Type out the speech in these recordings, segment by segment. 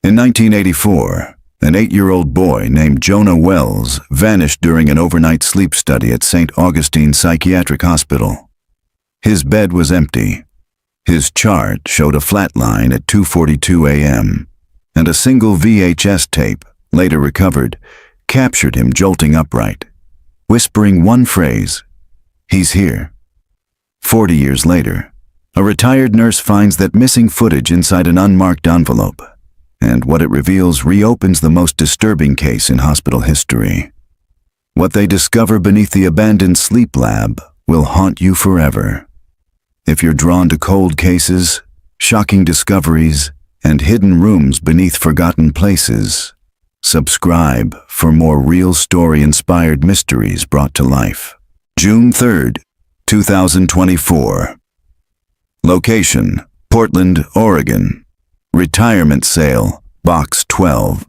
In 1984, an 8-year-old boy named Jonah Wells vanished during an overnight sleep study at St. Augustine Psychiatric Hospital. His bed was empty. His chart showed a flat line at 2:42 a.m., and a single VHS tape, later recovered, captured him jolting upright, whispering one phrase, "He's here." 40 years later, a retired nurse finds that missing footage inside an unmarked envelope, and what it reveals reopens the most disturbing case in hospital history. What they discover beneath the abandoned sleep lab will haunt you forever. If you're drawn to cold cases, shocking discoveries, and hidden rooms beneath forgotten places, subscribe for more real story-inspired mysteries brought to life. June 3rd, 2024. Location: Portland, Oregon. Retirement sale, Box 12.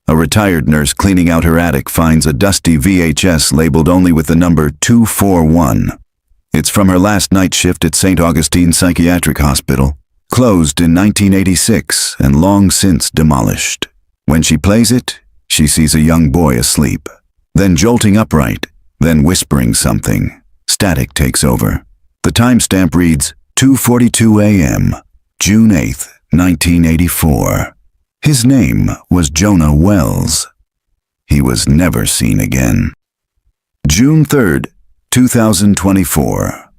A retired nurse cleaning out her attic finds a dusty VHS labeled only with the number 241. It's from her last night shift at St. Augustine Psychiatric Hospital, closed in 1986 and long since demolished. When she plays it, she sees a young boy asleep, then jolting upright, then whispering something. Static takes over. The timestamp reads 2:42 a.m., June 8th, 1984. His name was Jonah Wells. He was never seen again. June 3rd, 2024.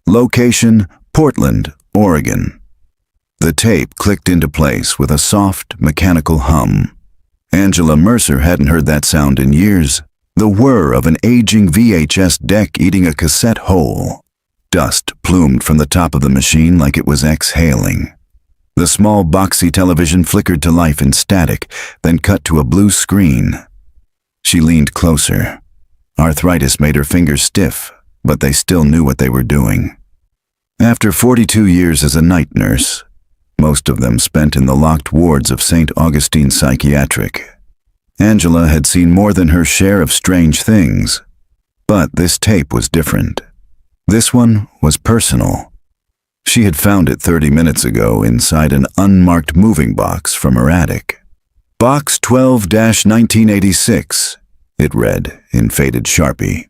Location: Portland, Oregon. The tape clicked into place with a soft, mechanical hum. Angela Mercer hadn't heard that sound in years. The whir of an aging VHS deck eating a cassette whole. Dust plumed from the top of the machine like it was exhaling. The small boxy television flickered to life in static, then cut to a blue screen. She leaned closer. Arthritis made her fingers stiff, but they still knew what they were doing. After 42 years as a night nurse, most of them spent in the locked wards of St. Augustine Psychiatric, Angela had seen more than her share of strange things. But this tape was different. This one was personal. She had found it 30 minutes ago inside an unmarked moving box from her attic. Box 12-1986, it read in faded Sharpie.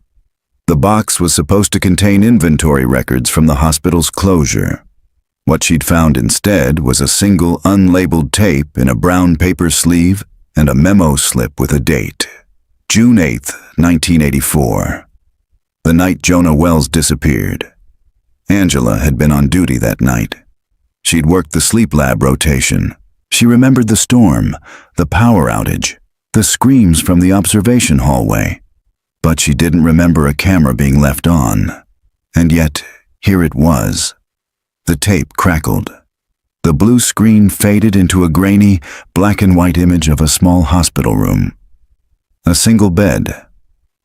The box was supposed to contain inventory records from the hospital's closure. What she'd found instead was a single unlabeled tape in a brown paper sleeve and a memo slip with a date, June 8th, 1984. The night Jonah Wells disappeared. Angela had been on duty that night. She'd worked the sleep lab rotation. She remembered the storm, the power outage, the screams from the observation hallway. But she didn't remember a camera being left on. And yet, here it was. The tape crackled. The blue screen faded into a grainy, black and white image of a small hospital room. A single bed.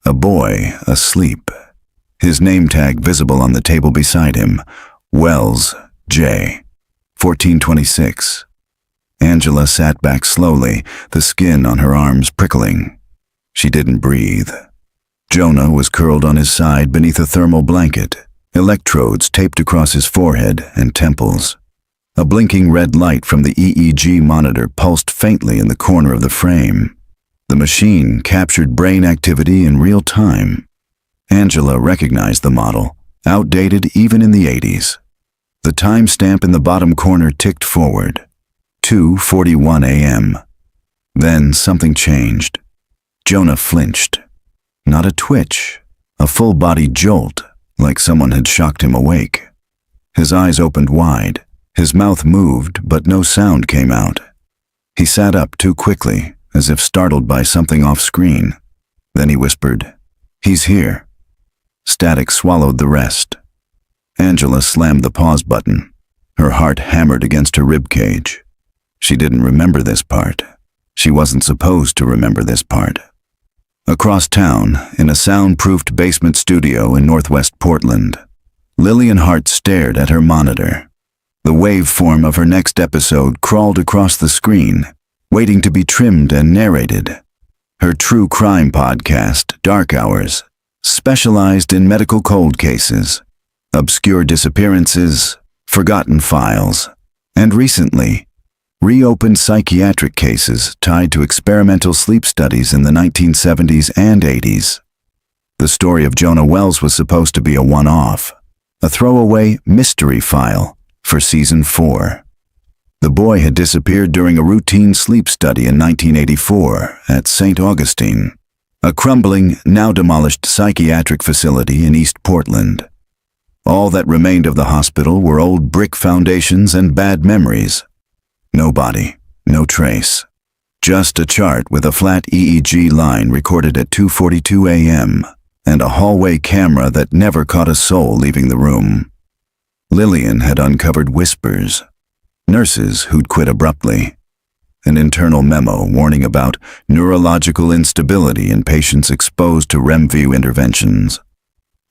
A boy asleep. His name tag visible on the table beside him. Wells, J. 1426. Angela sat back slowly, the skin on her arms prickling. She didn't breathe. Jonah was curled on his side beneath a thermal blanket, electrodes taped across his forehead and temples. A blinking red light from the EEG monitor pulsed faintly in the corner of the frame. The machine captured brain activity in real time. Angela recognized the model, outdated even in the 80s. The timestamp in the bottom corner ticked forward, 2:41 a.m. Then something changed. Jonah flinched. Not a twitch, a full-body jolt, like someone had shocked him awake. His eyes opened wide. His mouth moved, but no sound came out. He sat up too quickly, as if startled by something off-screen. Then he whispered, "He's here." Static swallowed the rest. Angela slammed the pause button. Her heart hammered against her ribcage. She didn't remember this part. She wasn't supposed to remember this part. Across town, in a soundproofed basement studio in northwest Portland, Lillian Hart stared at her monitor. The waveform of her next episode crawled across the screen, waiting to be trimmed and narrated. Her true crime podcast, Dark Hours, specialized in medical cold cases, obscure disappearances, forgotten files, and recently, reopened psychiatric cases tied to experimental sleep studies in the 1970s and 80s. The story of Jonah Wells was supposed to be a one-off, a throwaway mystery file for Season 4. The boy had disappeared during a routine sleep study in 1984 at St. Augustine, a crumbling, now demolished psychiatric facility in East Portland. All that remained of the hospital were old brick foundations and bad memories. No body, no trace. Just a chart with a flat EEG line recorded at 2:42 a.m. and a hallway camera that never caught a soul leaving the room. Lillian had uncovered whispers, nurses who'd quit abruptly, an internal memo warning about neurological instability in patients exposed to REM view interventions.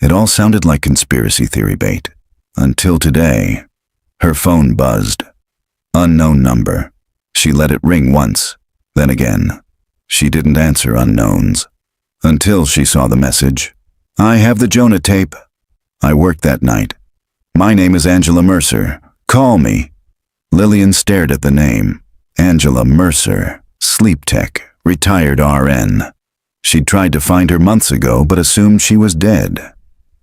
It all sounded like conspiracy theory bait, until today. Her phone buzzed. Unknown number. She let it ring once, then again. She didn't answer unknowns. Until she saw the message. "I have the Jonah tape. I worked that night. My name is Angela Mercer. Call me." Lillian stared at the name. Angela Mercer, sleep tech, retired RN. She'd tried to find her months ago but assumed she was dead.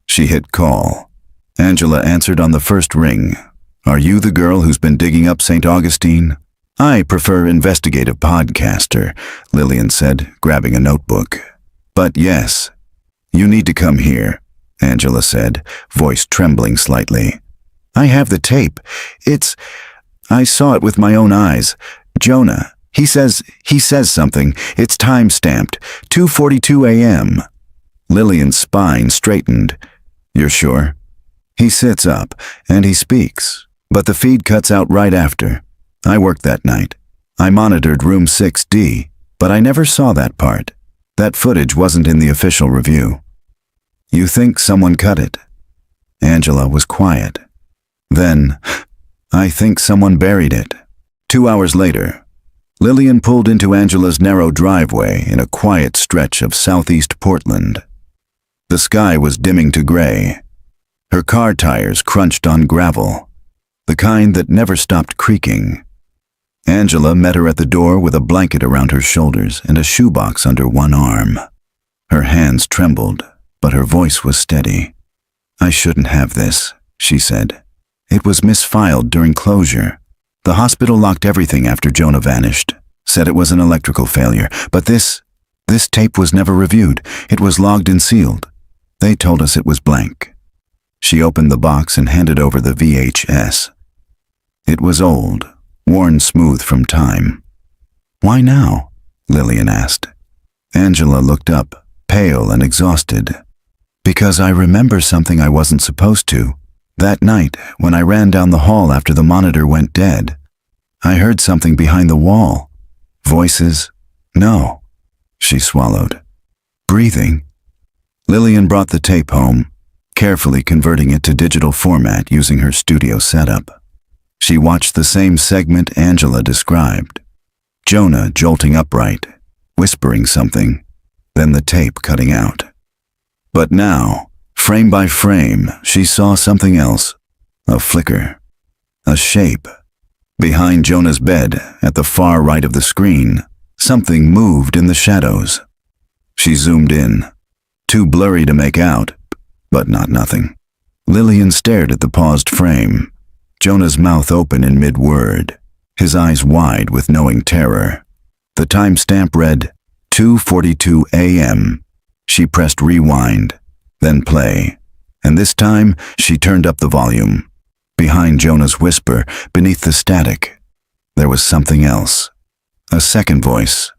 She hit call. Angela answered on the first ring. "Are you the girl who's been digging up St. Augustine?" "I prefer investigative podcaster," Lillian said, grabbing a notebook. "But yes." "You need to come here," Angela said, voice trembling slightly. "I have the tape. I saw it with my own eyes. Jonah, he says something. It's time-stamped. 2:42 a.m. Lillian's spine straightened. "You're sure?" He sits up, and he speaks, but the feed cuts out right after. "I worked that night. I monitored room 6D, but I never saw that part. That footage wasn't in the official review." "You think someone cut it?" Angela was quiet. Then, "I think someone buried it." 2 hours later, Lillian pulled into Angela's narrow driveway in a quiet stretch of southeast Portland. The sky was dimming to gray. Her car tires crunched on gravel, the kind that never stopped creaking. Angela met her at the door with a blanket around her shoulders and a shoebox under one arm. Her hands trembled, but her voice was steady. "I shouldn't have this," she said. "It was misfiled during closure. The hospital locked everything after Jonah vanished, said it was an electrical failure, but this tape was never reviewed. It was logged and sealed. They told us it was blank." She opened the box and handed over the VHS. It was old, worn smooth from time. "Why now?" Lillian asked. Angela looked up, pale and exhausted. "Because I remember something I wasn't supposed to. That night, when I ran down the hall after the monitor went dead, I heard something behind the wall. Voices? No." She swallowed. "Breathing." Lillian brought the tape home, carefully converting it to digital format using her studio setup. She watched the same segment Angela described. Jonah jolting upright, whispering something, then the tape cutting out. But now, frame by frame, she saw something else. A flicker. A shape. Behind Jonah's bed, at the far right of the screen, something moved in the shadows. She zoomed in. Too blurry to make out, but not nothing. Lillian stared at the paused frame. Jonah's mouth open in mid-word, his eyes wide with knowing terror. The timestamp read, 2:42 a.m. She pressed rewind, then play, and this time she turned up the volume. Behind Jonah's whisper, beneath the static, there was something else. A second voice.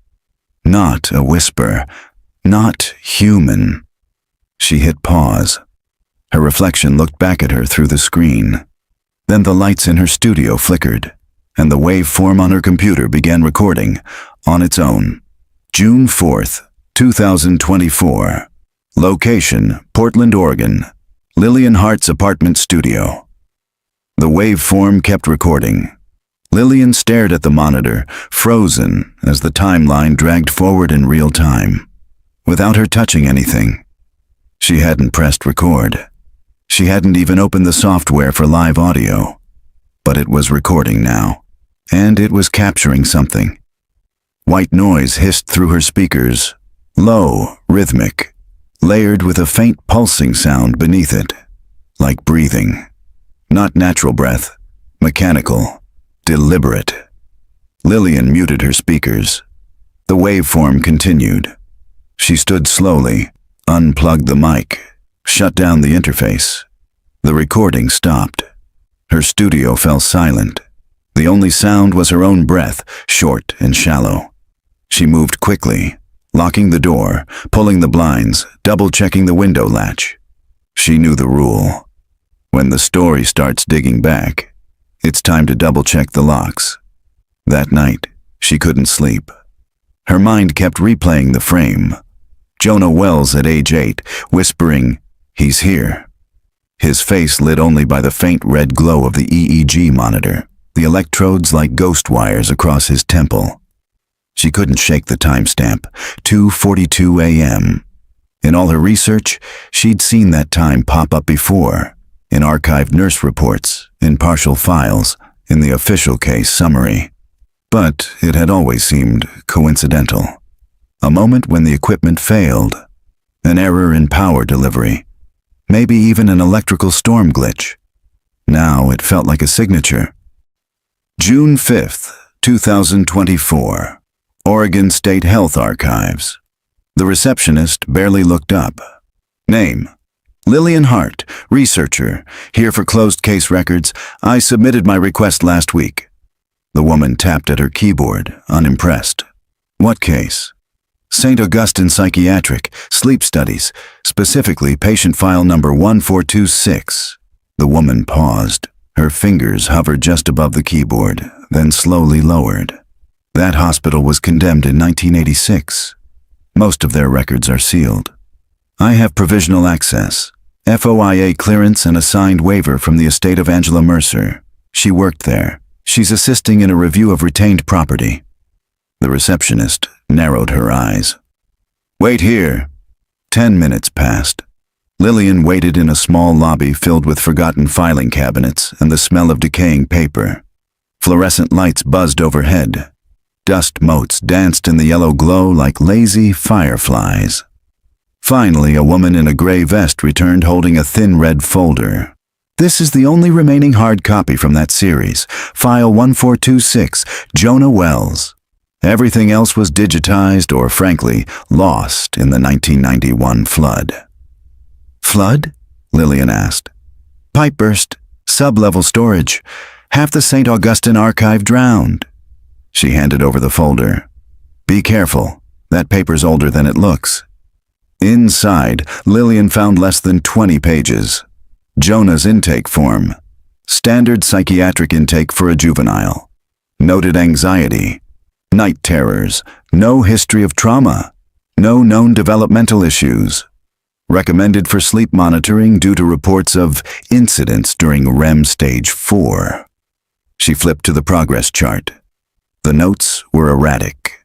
Not a whisper. Not human. She hit pause. Her reflection looked back at her through the screen. Then the lights in her studio flickered, and the waveform on her computer began recording, on its own. June 4th, 2024. Location, Portland, Oregon. Lillian Hart's apartment studio. The waveform kept recording. Lillian stared at the monitor, frozen, as the timeline dragged forward in real time, without her touching anything. She hadn't pressed record. She hadn't even opened the software for live audio. But it was recording now. and it was capturing something. White noise hissed through her speakers, low, rhythmic, layered with a faint pulsing sound beneath it, like breathing. Not natural breath, mechanical, deliberate. Lillian muted her speakers. The waveform continued. She stood slowly, unplugged the mic, shut down the interface. The recording stopped. Her studio fell silent. The only sound was her own breath, short and shallow. She moved quickly, locking the door, pulling the blinds, double-checking the window latch. She knew the rule. When the story starts digging back, it's time to double-check the locks. That night, she couldn't sleep. Her mind kept replaying the frame. Jonah Wells at age 8, whispering, "He's here." His face lit only by the faint red glow of the EEG monitor, the electrodes like ghost wires across his temple. She couldn't shake the timestamp, 2:42 a.m. In all her research, she'd seen that time pop up before, in archived nurse reports, in partial files, in the official case summary. But it had always seemed coincidental. A moment when the equipment failed, an error in power delivery, maybe even an electrical storm glitch. Now it felt like a signature. June 5th, 2024. Oregon State Health Archives. The receptionist barely looked up. Name: Lillian Hart, researcher, here for closed case records. I submitted my request last week. The woman tapped at her keyboard, unimpressed. What case? St. Augustine Psychiatric, sleep studies, specifically patient file number 1426. The woman paused. Her fingers hovered just above the keyboard, then slowly lowered. That hospital was condemned in 1986. Most of their records are sealed. I have provisional access, FOIA clearance and a signed waiver from the estate of Angela Mercer. She worked there. She's assisting in a review of retained property. The receptionist narrowed her eyes. Wait here. 10 minutes passed. Lillian waited in a small lobby filled with forgotten filing cabinets and the smell of decaying paper. Fluorescent lights buzzed overhead. Dust motes danced in the yellow glow like lazy fireflies. Finally, a woman in a gray vest returned holding a thin red folder. This is the only remaining hard copy from that series, file 1426, Jonah Wells. Everything else was digitized or, frankly, lost in the 1991 flood. Flood? Lillian asked. Pipe burst, sub-level storage. Half the St. Augustine archive drowned. She handed over the folder. Be careful. That paper's older than it looks. Inside, Lillian found less than 20 pages. Jonah's intake form. Standard psychiatric intake for a juvenile. Noted anxiety. Night terrors. No history of trauma. No known developmental issues. Recommended for sleep monitoring due to reports of incidents during REM stage 4. She flipped to the progress chart. The notes were erratic.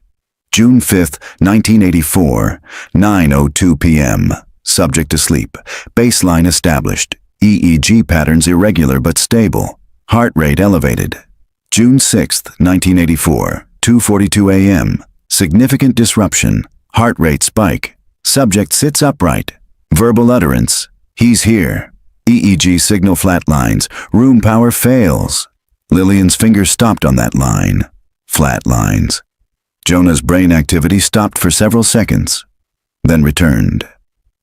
June 5th, 1984, 9:02 p.m. Subject asleep. Baseline established. EEG patterns irregular but stable. Heart rate elevated. June 6th, 1984, 2:42 a.m. Significant disruption. Heart rate spike. Subject sits upright. Verbal utterance. He's here. EEG signal flatlines. Room power fails. Lillian's finger stopped on that line. Flat lines. Jonah's brain activity stopped for several seconds, then returned.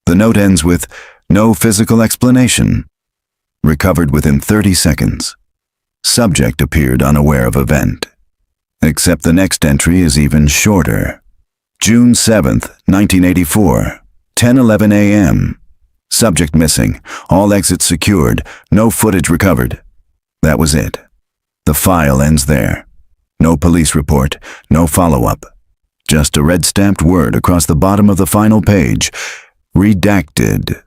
The note ends with, no physical explanation. Recovered within 30 seconds. Subject appeared unaware of event. Except the next entry is even shorter. June 7th, 1984, 10:11 a.m. Subject missing. All exits secured. No footage recovered. That was it. The file ends there. No police report, no follow-up. Just a red-stamped word across the bottom of the final page. Redacted.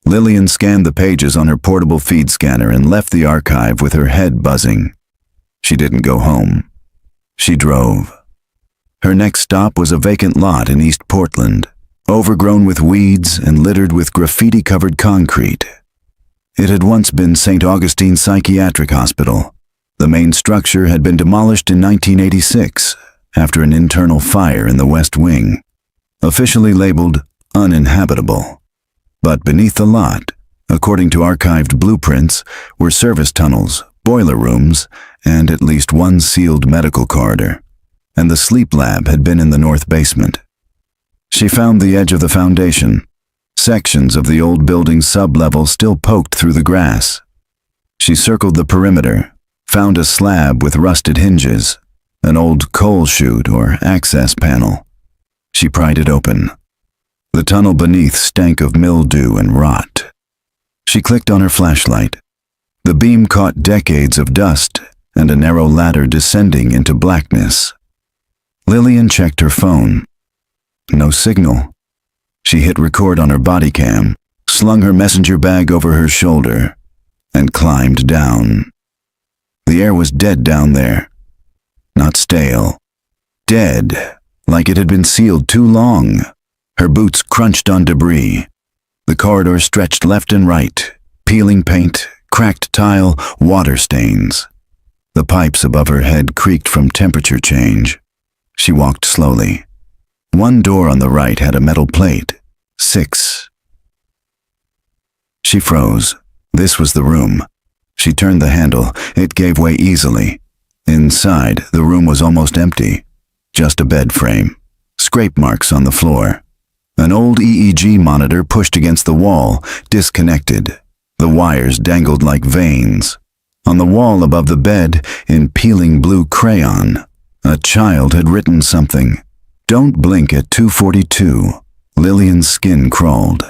Lillian scanned the pages on her portable feed scanner and left the archive with her head buzzing. She didn't go home. She drove. Her next stop was a vacant lot in East Portland, overgrown with weeds and littered with graffiti-covered concrete. It had once been St. Augustine Psychiatric Hospital. The main structure had been demolished in 1986 after an internal fire in the West Wing, officially labeled uninhabitable. But beneath the lot, according to archived blueprints, were service tunnels, boiler rooms, and at least one sealed medical corridor, and the sleep lab had been in the north basement. She found the edge of the foundation, sections of the old building's sublevel still poked through the grass. She circled the perimeter, found a slab with rusted hinges, an old coal chute or access panel. She pried it open. The tunnel beneath stank of mildew and rot. She clicked on her flashlight. The beam caught decades of dust and a narrow ladder descending into blackness. Lillian checked her phone. No signal. She hit record on her body cam, slung her messenger bag over her shoulder, and climbed down. The air was dead down there. Not stale. Dead, like it had been sealed too long. Her boots crunched on debris. The corridor stretched left and right, peeling paint, cracked tile, water stains. The pipes above her head creaked from temperature change. She walked slowly. One door on the right had a metal plate. 6. She froze. This was the room. She turned the handle. It gave way easily. Inside, the room was almost empty. Just a bed frame. Scrape marks on the floor. An old EEG monitor pushed against the wall, disconnected. The wires dangled like veins. On the wall above the bed, in peeling blue crayon, a child had written something. "Don't blink at 2:42. Lillian's skin crawled.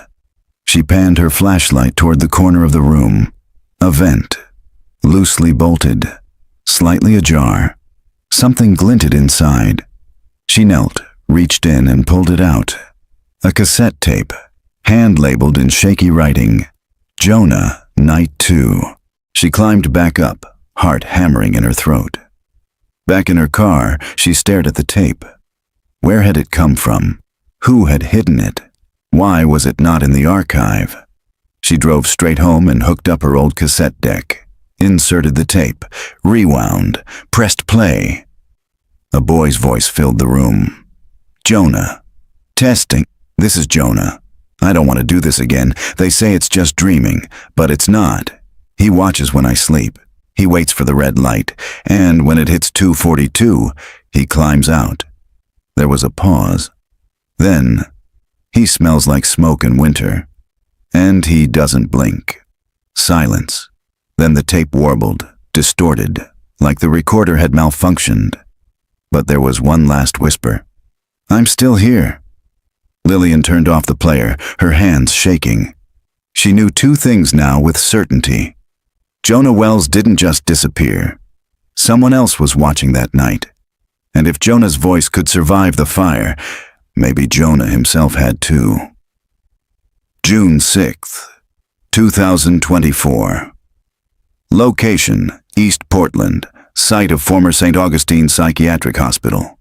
She panned her flashlight toward the corner of the room. A vent, loosely bolted, slightly ajar. Something glinted inside. She knelt, reached in, and pulled it out. A cassette tape, hand-labeled in shaky writing. Jonah, Night 2. She climbed back up, heart hammering in her throat. Back in her car, she stared at the tape. Where had it come from? Who had hidden it? Why was it not in the archive? She drove straight home and hooked up her old cassette deck, inserted the tape, rewound, pressed play. A boy's voice filled the room. "Jonah. Testing. This is Jonah. I don't want to do this again. They say it's just dreaming, but it's not. He watches when I sleep. He waits for the red light, and when it hits 2:42, he climbs out." There was a pause. Then, "He smells like smoke in winter. And he doesn't blink." Silence. Then the tape warbled, distorted, like the recorder had malfunctioned. But there was one last whisper. "I'm still here." Lillian turned off the player, her hands shaking. She knew two things now with certainty. Jonah Wells didn't just disappear. Someone else was watching that night. And if Jonah's voice could survive the fire, maybe Jonah himself had too. June 6th, 2024. Location, East Portland, site of former St. Augustine Psychiatric Hospital.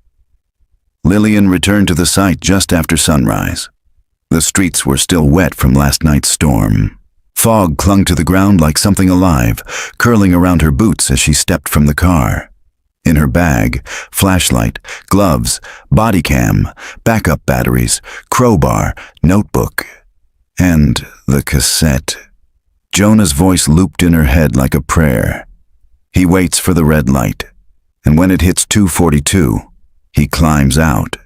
Lillian returned to the site just after sunrise. The streets were still wet from last night's storm. Fog clung to the ground like something alive, curling around her boots as she stepped from the car. In her bag, flashlight, gloves, body cam, backup batteries, crowbar, notebook, and the cassette. Jonah's voice looped in her head like a prayer. He waits for the red light, and when it hits 2:42, he climbs out.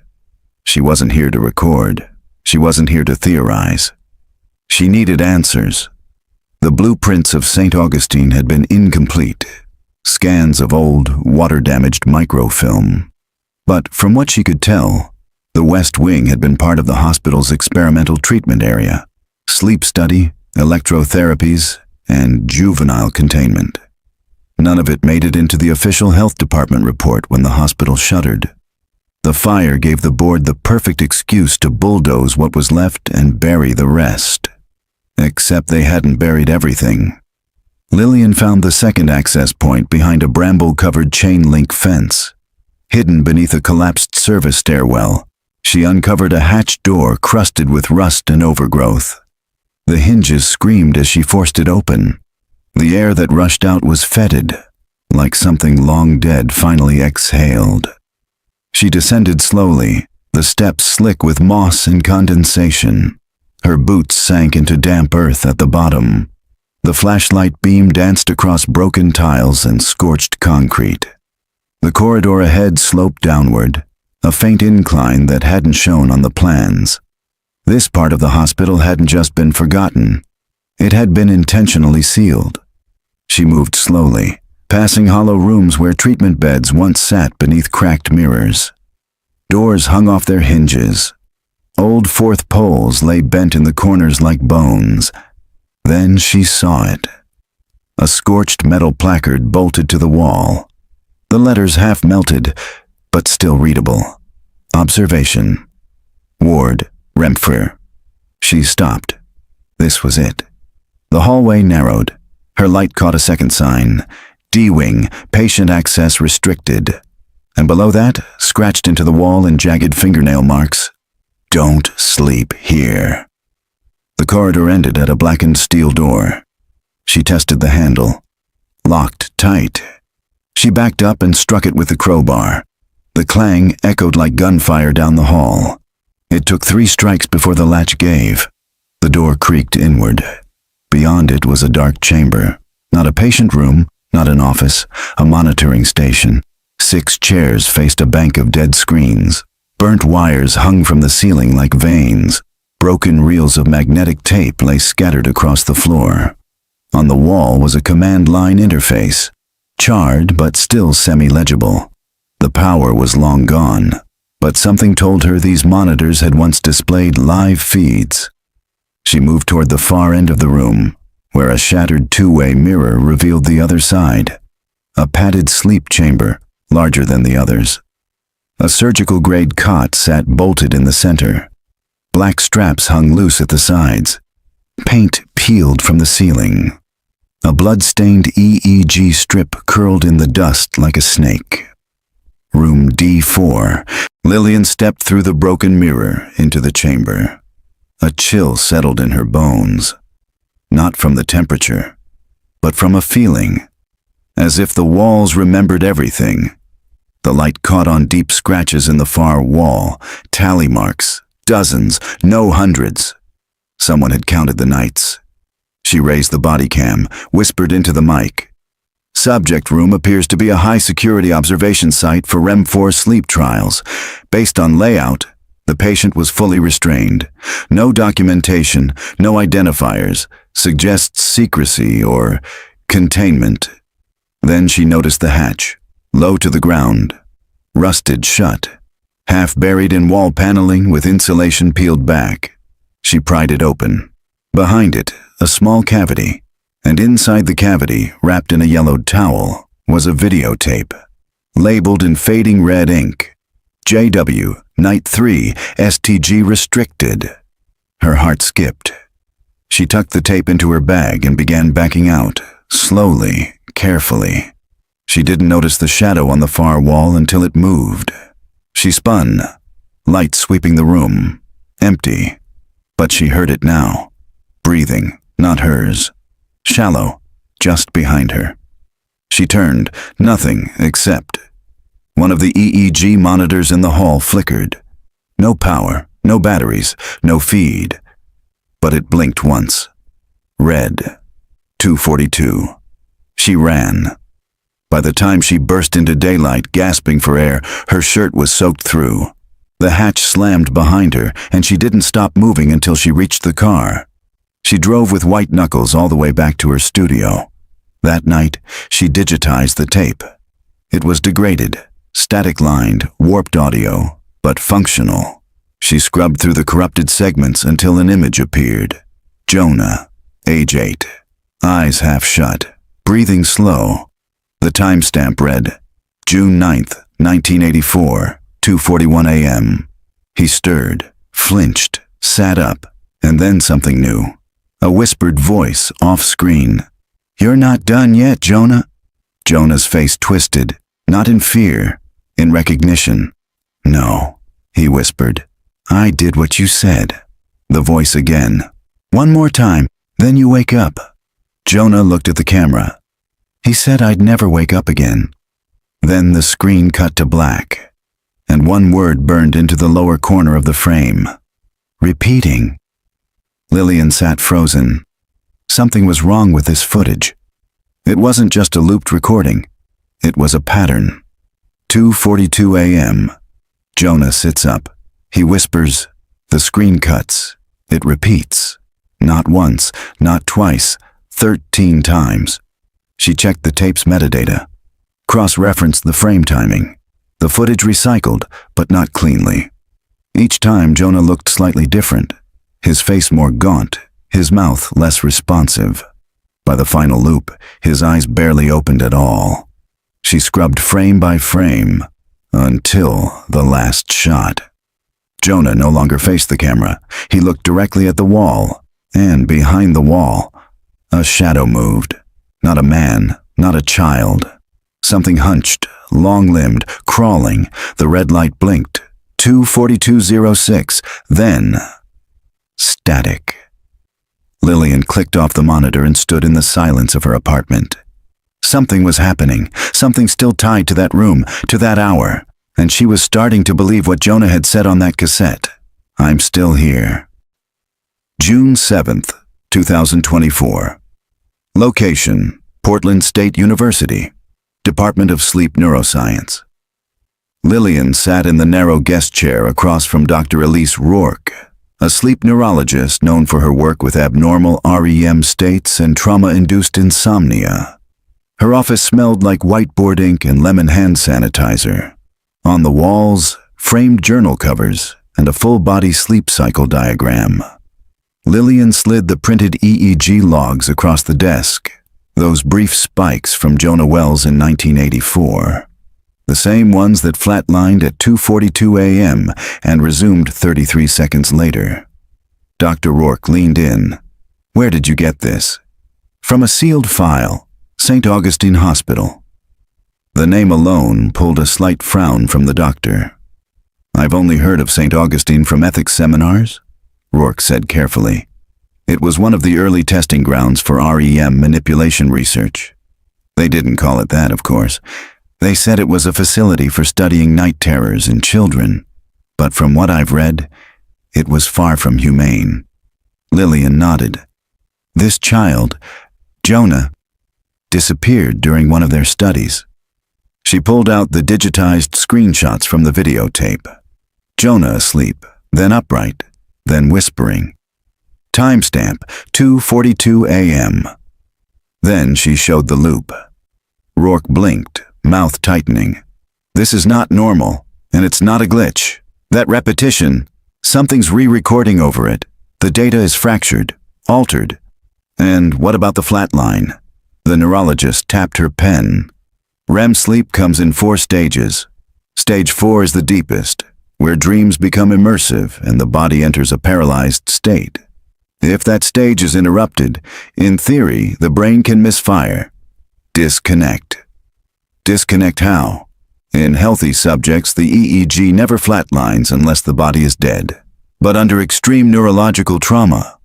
She wasn't here to record. She wasn't here to theorize. She needed answers. The blueprints of St. Augustine had been incomplete. Scans of old, water-damaged microfilm. But from what she could tell, the West Wing had been part of the hospital's experimental treatment area. Sleep study, electrotherapies, and juvenile containment. None of it made it into the official health department report when the hospital shuttered. The fire gave the board the perfect excuse to bulldoze what was left and bury the rest. Except they hadn't buried everything. Lillian found the second access point behind a bramble-covered chain-link fence. Hidden beneath a collapsed service stairwell, she uncovered a hatched door crusted with rust and overgrowth. The hinges screamed as she forced it open. The air that rushed out was fetid, like something long dead finally exhaled. She descended slowly, the steps slick with moss and condensation. Her boots sank into damp earth at the bottom. The flashlight beam danced across broken tiles and scorched concrete. The corridor ahead sloped downward, a faint incline that hadn't shown on the plans. This part of the hospital hadn't just been forgotten. It had been intentionally sealed. She moved slowly, passing hollow rooms where treatment beds once sat beneath cracked mirrors. Doors hung off their hinges. Old fourth poles lay bent in the corners like bones. Then she saw it. A scorched metal placard bolted to the wall. The letters half melted, but still readable. Observation. Ward, Rempfer. She stopped. This was it. The hallway narrowed. Her light caught a second sign. D-Wing, patient access restricted. And below that, scratched into the wall in jagged fingernail marks, "Don't sleep here." The corridor ended at a blackened steel door. She tested the handle. Locked tight. She backed up and struck it with the crowbar. The clang echoed like gunfire down the hall. It took 3 strikes before the latch gave. The door creaked inward. Beyond it was a dark chamber. Not a patient room, not an office, a monitoring station. 6 chairs faced a bank of dead screens. Burnt wires hung from the ceiling like veins. Broken reels of magnetic tape lay scattered across the floor. On the wall was a command line interface, charred but still semi-legible. The power was long gone, but something told her these monitors had once displayed live feeds. She moved toward the far end of the room, where a shattered 2-way mirror revealed the other side. A padded sleep chamber, larger than the others. A surgical-grade cot sat bolted in the center. Black straps hung loose at the sides. Paint peeled from the ceiling. A blood-stained EEG strip curled in the dust like a snake. Room D4. Lillian stepped through the broken mirror into the chamber. A chill settled in her bones. Not from the temperature, but from a feeling, as if the walls remembered everything. The light caught on deep scratches in the far wall, tally marks, dozens, no hundreds. Someone had counted the nights. She raised the body cam, whispered into the mic. Subject room appears to be a high-security observation site for REM-4 sleep trials. Based on layout, the patient was fully restrained. No documentation, no identifiers, suggests secrecy or containment. Then she noticed the hatch, low to the ground, rusted shut, half buried in wall paneling with insulation peeled back. She pried it open. Behind it, a small cavity, and inside the cavity, wrapped in a yellowed towel, was a videotape, labeled in fading red ink. JW, Night 3, STG restricted. Her heart skipped. She tucked the tape into her bag and began backing out, slowly, carefully. She didn't notice the shadow on the far wall until it moved. She spun, light sweeping the room, empty. But she heard it now. Breathing, not hers. Shallow, just behind her. She turned, nothing except. One of the EEG monitors in the hall flickered. No power, no batteries, no feed. But it blinked once. Red. 2:42. She ran. By the time she burst into daylight, gasping for air, her shirt was soaked through. The hatch slammed behind her, and she didn't stop moving until she reached the car. She drove with white knuckles all the way back to her studio. That night, she digitized the tape. It was degraded, static-lined, warped audio, but functional. She scrubbed through the corrupted segments until an image appeared. Jonah, age 8, eyes half shut, breathing slow. The timestamp read, June 9th, 1984, 2:41 a.m. He stirred, flinched, sat up, and then something new. A whispered voice off-screen. "You're not done yet, Jonah." Jonah's face twisted, not in fear, in recognition. "No," he whispered. "I did what you said." The voice again. "One more time, then you wake up." Jonah looked at the camera. He said I'd never wake up again. Then the screen cut to black, and one word burned into the lower corner of the frame. Repeating. Lillian sat frozen. Something was wrong with this footage. It wasn't just a looped recording. It was a pattern. 2:42 a.m. Jonah sits up. He whispers. The screen cuts. It repeats. Not once, not twice, 13 times. She checked the tape's metadata. Cross-referenced the frame timing. The footage recycled, but not cleanly. Each time Jonah looked slightly different. His face more gaunt, his mouth less responsive. By the final loop, his eyes barely opened at all. She scrubbed frame by frame, until the last shot. Jonah no longer faced the camera. He looked directly at the wall, and behind the wall, a shadow moved. Not a man, not a child. Something hunched, long-limbed, crawling. The red light blinked. 2:42:06. Then, static. Lillian clicked off the monitor and stood in the silence of her apartment. Something was happening, something still tied to that room, to that hour, and she was starting to believe what Jonah had said on that cassette. I'm still here. June 7th, 2024. Location, Portland State University, Department of Sleep Neuroscience. Lillian sat in the narrow guest chair across from Dr. Elise Rourke, a sleep neurologist known for her work with abnormal REM states and trauma-induced insomnia. Her office smelled like whiteboard ink and lemon hand sanitizer. On the walls, framed journal covers and a full-body sleep cycle diagram. Lillian slid the printed EEG logs across the desk, those brief spikes from Jonah Wells in 1984. The same ones that flatlined at 2:42 a.m. and resumed 33 seconds later. Dr. Rourke leaned in. Where did you get this? From a sealed file, St. Augustine Hospital. The name alone pulled a slight frown from the doctor. I've only heard of St. Augustine from ethics seminars, Rourke said carefully. It was one of the early testing grounds for REM manipulation research. They didn't call it that, of course. They said it was a facility for studying night terrors in children, but from what I've read, it was far from humane. Lillian nodded. This child, Jonah, disappeared during one of their studies. She pulled out the digitized screenshots from the videotape. Jonah asleep, then upright, then whispering. Timestamp, 2:42 a.m. Then she showed the loop. Rourke blinked, mouth tightening. This is not normal, and it's not a glitch. That repetition, something's re-recording over it. The data is fractured, altered. And what about the flat line? The neurologist tapped her pen. REM sleep comes in 4 stages. Stage 4 is the deepest, where dreams become immersive and the body enters a paralyzed state. If that stage is interrupted, in theory, the brain can misfire. Disconnect. Disconnect how? In healthy subjects, the EEG never flatlines unless the body is dead. But under extreme neurological trauma,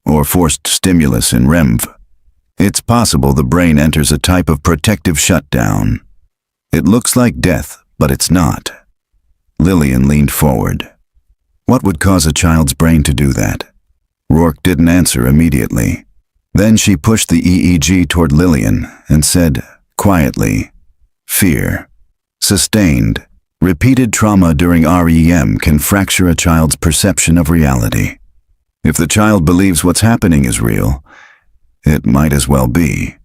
or forced stimulus in REM, it's possible the brain enters a type of protective shutdown. It looks like death, but it's not. Lillian leaned forward. What would cause a child's brain to do that? Rourke didn't answer immediately. Then she pushed the EEG toward Lillian and said, quietly, fear. Sustained, repeated trauma during REM can fracture a child's perception of reality. If the child believes what's happening is real, it might as well be.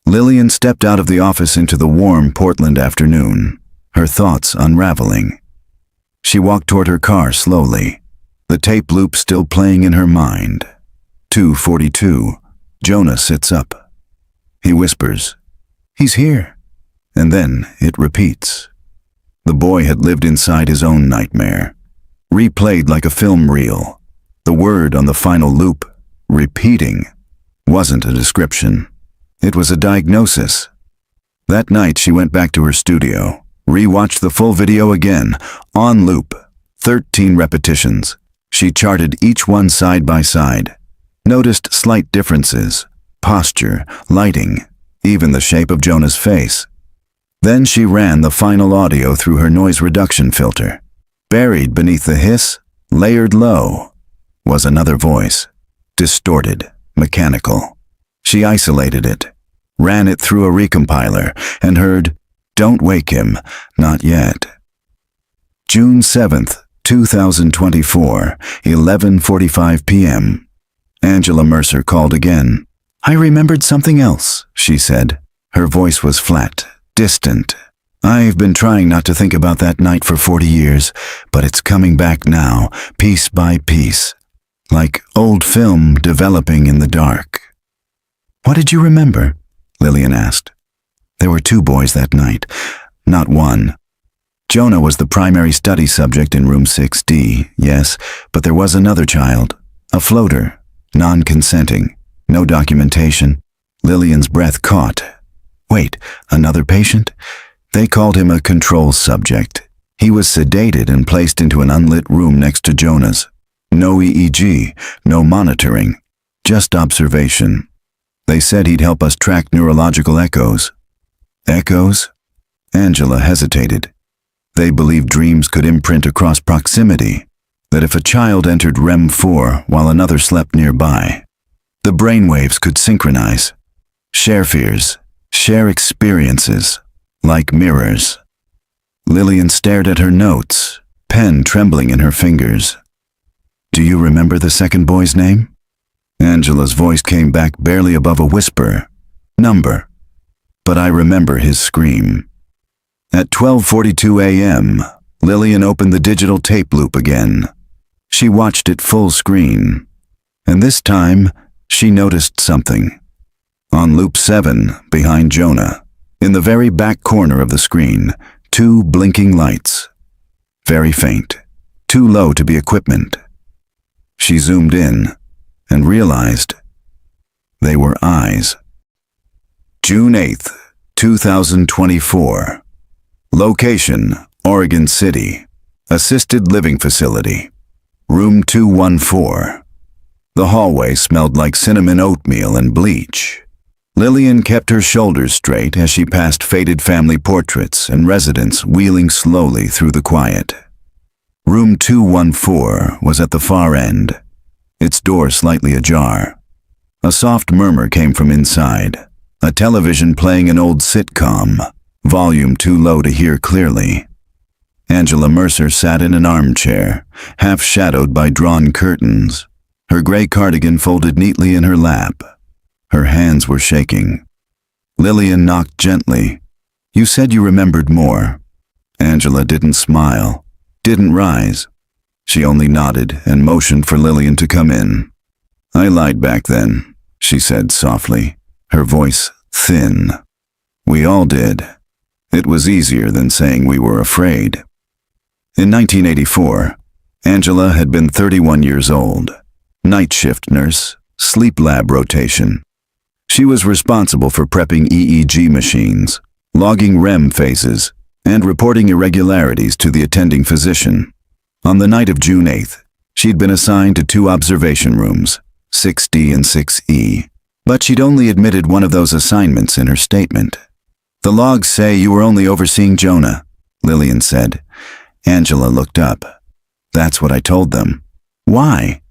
Lillian stepped out of the office into the warm Portland afternoon, her thoughts unraveling. She walked toward her car slowly, the tape loop still playing in her mind. 2:42. Jonah sits up. He whispers, "He's here." And then it repeats. The boy had lived inside his own nightmare, replayed like a film reel. The word on the final loop, repeating, wasn't a description. It was a diagnosis. That night she went back to her studio, rewatched the full video again, on loop, 13 repetitions. She charted each one side by side, noticed slight differences, posture, lighting, even the shape of Jonah's face. Then she ran the final audio through her noise reduction filter. Buried beneath the hiss, layered low, was another voice, distorted, mechanical. She isolated it, ran it through a recompiler, and heard, "Don't wake him, not yet." June 7th, 2024, 11:45 p.m. Angela Mercer called again. "I remembered something else," she said. Her voice was flat, distant. "I've been trying not to think about that night for 40 years, but it's coming back now, piece by piece, like old film developing in the dark." "What did you remember?" Lillian asked. "There were 2 boys that night, not 1. Jonah was the primary study subject in room 6D, yes, but there was another child, a floater, non-consenting, no documentation." Lillian's breath caught. "Wait, another patient?" "They called him a control subject. He was sedated and placed into an unlit room next to Jonah's. No EEG, no monitoring, just observation. They said he'd help us track neurological echoes." "Echoes?" Angela hesitated. "They believed dreams could imprint across proximity, that if a child entered REM 4 while another slept nearby, the brainwaves could synchronize, share fears, share experiences, like mirrors." Lillian stared at her notes, pen trembling in her fingers. "Do you remember the second boy's name?" Angela's voice came back barely above a whisper. "Number. But I remember his scream." At 12:42 a.m., Lillian opened the digital tape loop again. She watched it full screen, and this time she noticed something. On loop 7, behind Jonah, in the very back corner of the screen, 2 blinking lights. Very faint, too low to be equipment. She zoomed in and realized they were eyes. June 8th, 2024. Location, Oregon City. Assisted living facility. Room 214. The hallway smelled like cinnamon oatmeal and bleach. Lillian kept her shoulders straight as she passed faded family portraits and residents wheeling slowly through the quiet. Room 214 was at the far end, its door slightly ajar. A soft murmur came from inside, a television playing an old sitcom, volume too low to hear clearly. Angela Mercer sat in an armchair, half shadowed by drawn curtains, her gray cardigan folded neatly in her lap. Her hands were shaking. Lillian knocked gently. "You said you remembered more." Angela didn't smile, didn't rise. She only nodded and motioned for Lillian to come in. "I lied back then," she said softly, her voice thin. "We all did. It was easier than saying we were afraid." In 1984, Angela had been 31 years old, night shift nurse, sleep lab rotation. She was responsible for prepping EEG machines, logging REM phases, and reporting irregularities to the attending physician. On the night of June 8th, she'd been assigned to 2 observation rooms, 6D and 6E, but she'd only admitted one of those assignments in her statement. "The logs say you were only overseeing Jonah," Lillian said. Angela looked up. "That's what I told them." "Why?"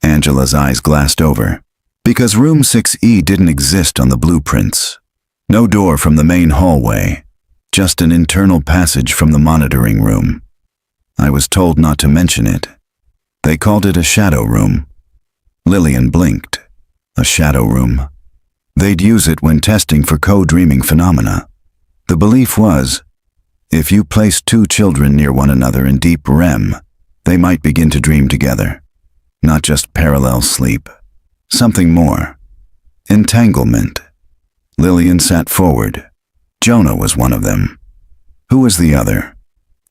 Angela's eyes glassed over. "Because room 6E didn't exist on the blueprints. No door from the main hallway, just an internal passage from the monitoring room. I was told not to mention it. They called it a shadow room." Lillian blinked. A shadow room. They'd use it when testing for co-dreaming phenomena. The belief was, if you place 2 children near one another in deep REM, they might begin to dream together. Not just parallel sleep. Something more. Entanglement. Lillian sat forward. Jonah was one of them. Who was the other?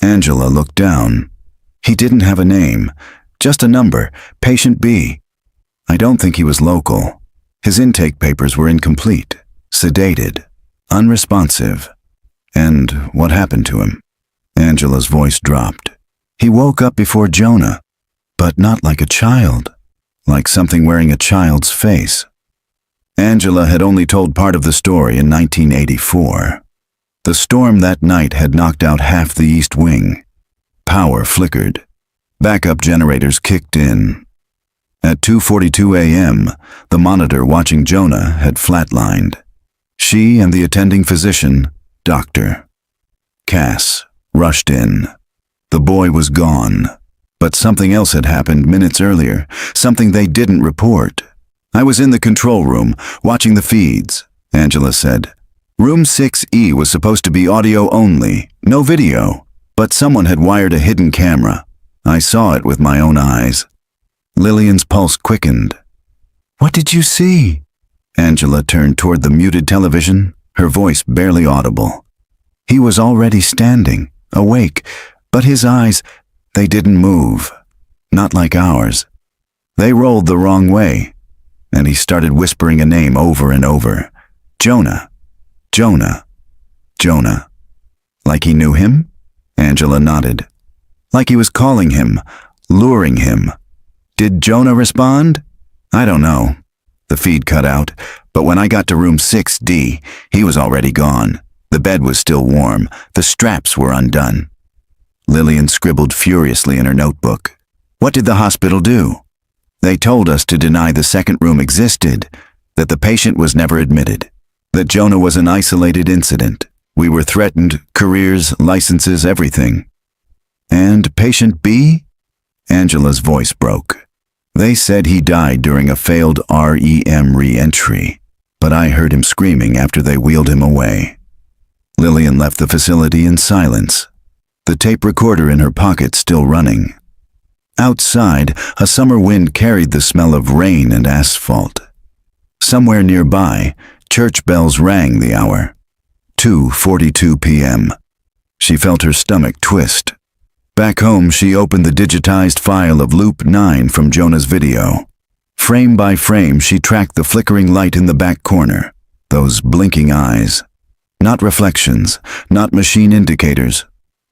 Angela looked down. He didn't have a name, just a number, patient B. I don't think he was local. His intake papers were incomplete, sedated, unresponsive. And what happened to him? Angela's voice dropped. He woke up before Jonah, but not like a child, like something wearing a child's face. Angela had only told part of the story in 1984. The storm that night had knocked out half the east wing. Power flickered. Backup generators kicked in. At 2:42 a.m., the monitor watching Jonah had flatlined. She and the attending physician, Dr. Cass, rushed in. The boy was gone. But something else had happened minutes earlier, something they didn't report. "I was in the control room, watching the feeds," Angela said. "Room 6E was supposed to be audio only, no video, but someone had wired a hidden camera. I saw it with my own eyes." Lillian's pulse quickened. "What did you see?" Angela turned toward the muted television, her voice barely audible. He was already standing, awake, but his eyes, they didn't move. Not like ours. They rolled the wrong way, and he started whispering a name over and over. "Jonah. Jonah. Jonah." Like he knew him? Angela nodded. Like he was calling him, luring him. Did Jonah respond? I don't know. The feed cut out, but when I got to room 6D, he was already gone. The bed was still warm. The straps were undone. Lillian scribbled furiously in her notebook. What did the hospital do? They told us to deny the second room existed, that the patient was never admitted, that Jonah was an isolated incident. We were threatened, careers, licenses, everything. And patient B? Angela's voice broke. They said he died during a failed REM re-entry, but I heard him screaming after they wheeled him away. Lillian left the facility in silence, the tape recorder in her pocket still running. Outside, a summer wind carried the smell of rain and asphalt. Somewhere nearby, church bells rang the hour. 2:42 p.m. She felt her stomach twist. Back home, she opened the digitized file of Loop 9 from Jonah's video. Frame by frame, she tracked the flickering light in the back corner, those blinking eyes. Not reflections, not machine indicators.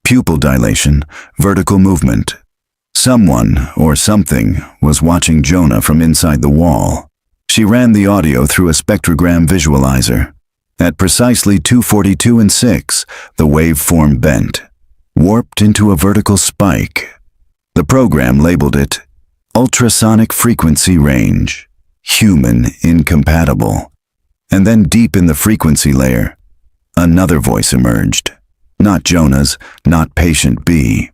Pupil dilation, vertical movement. Someone, or something, was watching Jonah from inside the wall. She ran the audio through a spectrogram visualizer. At precisely 2:42 and 6, the waveform bent, warped into a vertical spike. The program labeled it ultrasonic frequency range, human incompatible. And then deep in the frequency layer, another voice emerged. Not Jonah's, not patient B.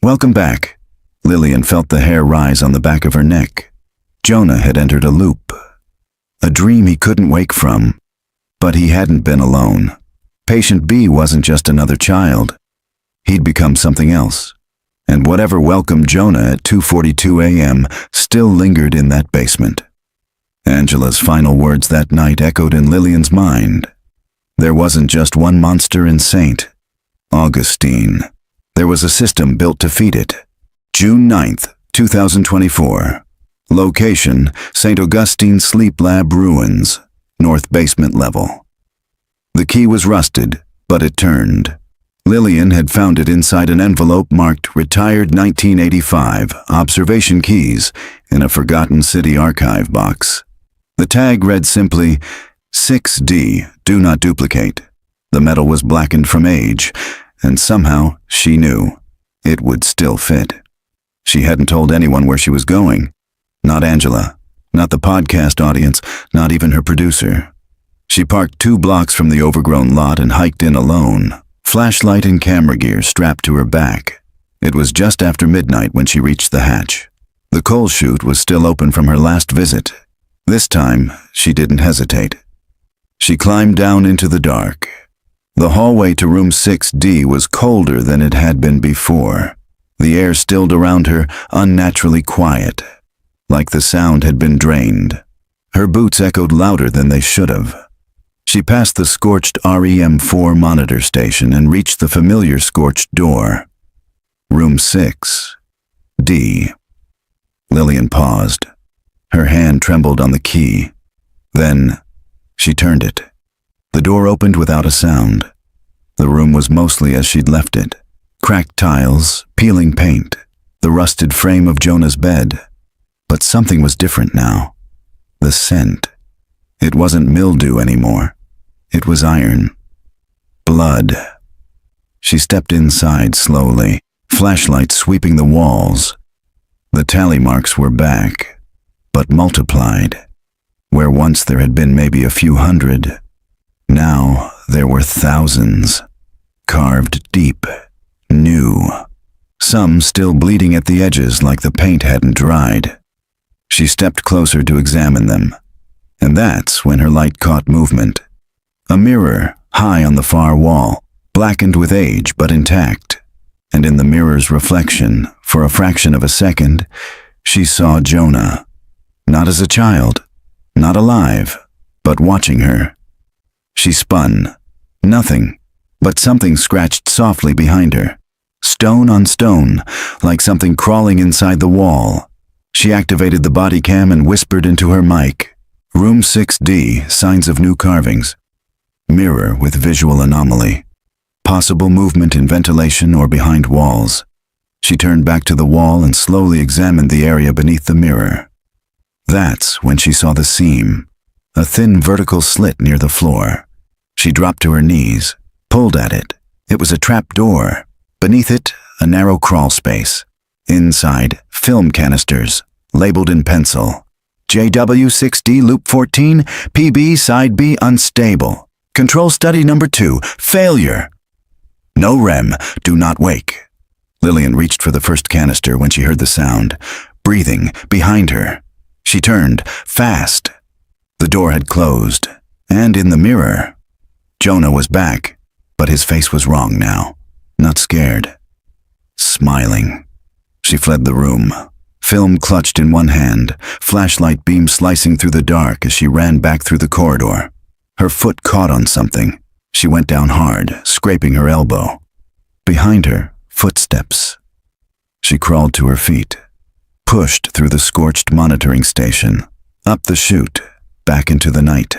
Welcome back. Lillian felt the hair rise on the back of her neck. Jonah had entered a loop. A dream he couldn't wake from. But he hadn't been alone. Patient B wasn't just another child. He'd become something else. And whatever welcomed Jonah at 2:42 a.m. still lingered in that basement. Angela's final words that night echoed in Lillian's mind. There wasn't just one monster in St. Augustine. There was a system built to feed it. June 9th, 2024. Location, St. Augustine Sleep Lab Ruins, north basement level. The key was rusted, but it turned. Lillian had found it inside an envelope marked Retired 1985 Observation Keys in a forgotten city archive box. The tag read simply, 6D, do not duplicate. The metal was blackened from age, and somehow she knew it would still fit. She hadn't told anyone where she was going. Not Angela, not the podcast audience, not even her producer. She parked 2 blocks from the overgrown lot and hiked in alone, flashlight and camera gear strapped to her back. It was just after midnight when she reached the hatch. The coal chute was still open from her last visit. This time, she didn't hesitate. She climbed down into the dark. The hallway to room 6D was colder than it had been before. The air stilled around her, unnaturally quiet, like the sound had been drained. Her boots echoed louder than they should have. She passed the scorched REM4 monitor station and reached the familiar scorched door. Room 6D. Lillian paused. Her hand trembled on the key. Then, she turned it. The door opened without a sound. The room was mostly as she'd left it. Cracked tiles, peeling paint, the rusted frame of Jonah's bed. But something was different now. The scent. It wasn't mildew anymore. It was iron. Blood. She stepped inside slowly, flashlight sweeping the walls. The tally marks were back, but multiplied. Where once there had been maybe a few hundred, now there were thousands, carved deep, new, some still bleeding at the edges like the paint hadn't dried. She stepped closer to examine them, and that's when her light caught movement. A mirror, high on the far wall, blackened with age but intact, and in the mirror's reflection, for a fraction of a second, she saw Jonah, not as a child, not alive, but watching her. She spun. Nothing, but something scratched softly behind her, stone on stone, like something crawling inside the wall. She activated the body cam and whispered into her mic. Room 6D, signs of new carvings. Mirror with visual anomaly. Possible movement in ventilation or behind walls. She turned back to the wall and slowly examined the area beneath the mirror. That's when she saw the seam, a thin vertical slit near the floor. She dropped to her knees, pulled at it. It was a trap door. Beneath it, a narrow crawl space. Inside, film canisters, labeled in pencil. JW6D Loop 14, PB Side B Unstable. Control Study Number 2, Failure. No REM, do not wake. Lillian reached for the first canister when she heard the sound. Breathing, behind her. She turned, fast. The door had closed, and in the mirror, Jonah was back, but his face was wrong now. Not scared. Smiling. She fled the room, film clutched in one hand, flashlight beam slicing through the dark as she ran back through the corridor. Her foot caught on something. She went down hard, scraping her elbow. Behind her, footsteps. She crawled to her feet, pushed through the scorched monitoring station, up the chute, back into the night.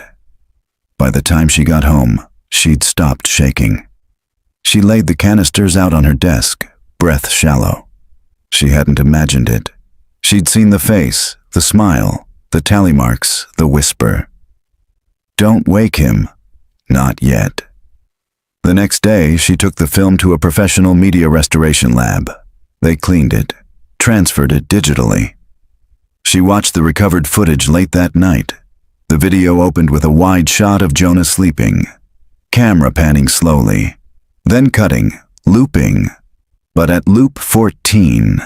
By the time she got home, she'd stopped shaking. She laid the canisters out on her desk, breath shallow. She hadn't imagined it. She'd seen the face, the smile, the tally marks, the whisper. Don't wake him. Not yet. The next day, she took the film to a professional media restoration lab. They cleaned it, transferred it digitally. She watched the recovered footage late that night. The video opened with a wide shot of Jonah sleeping, camera panning slowly, then cutting, looping. But at loop 14,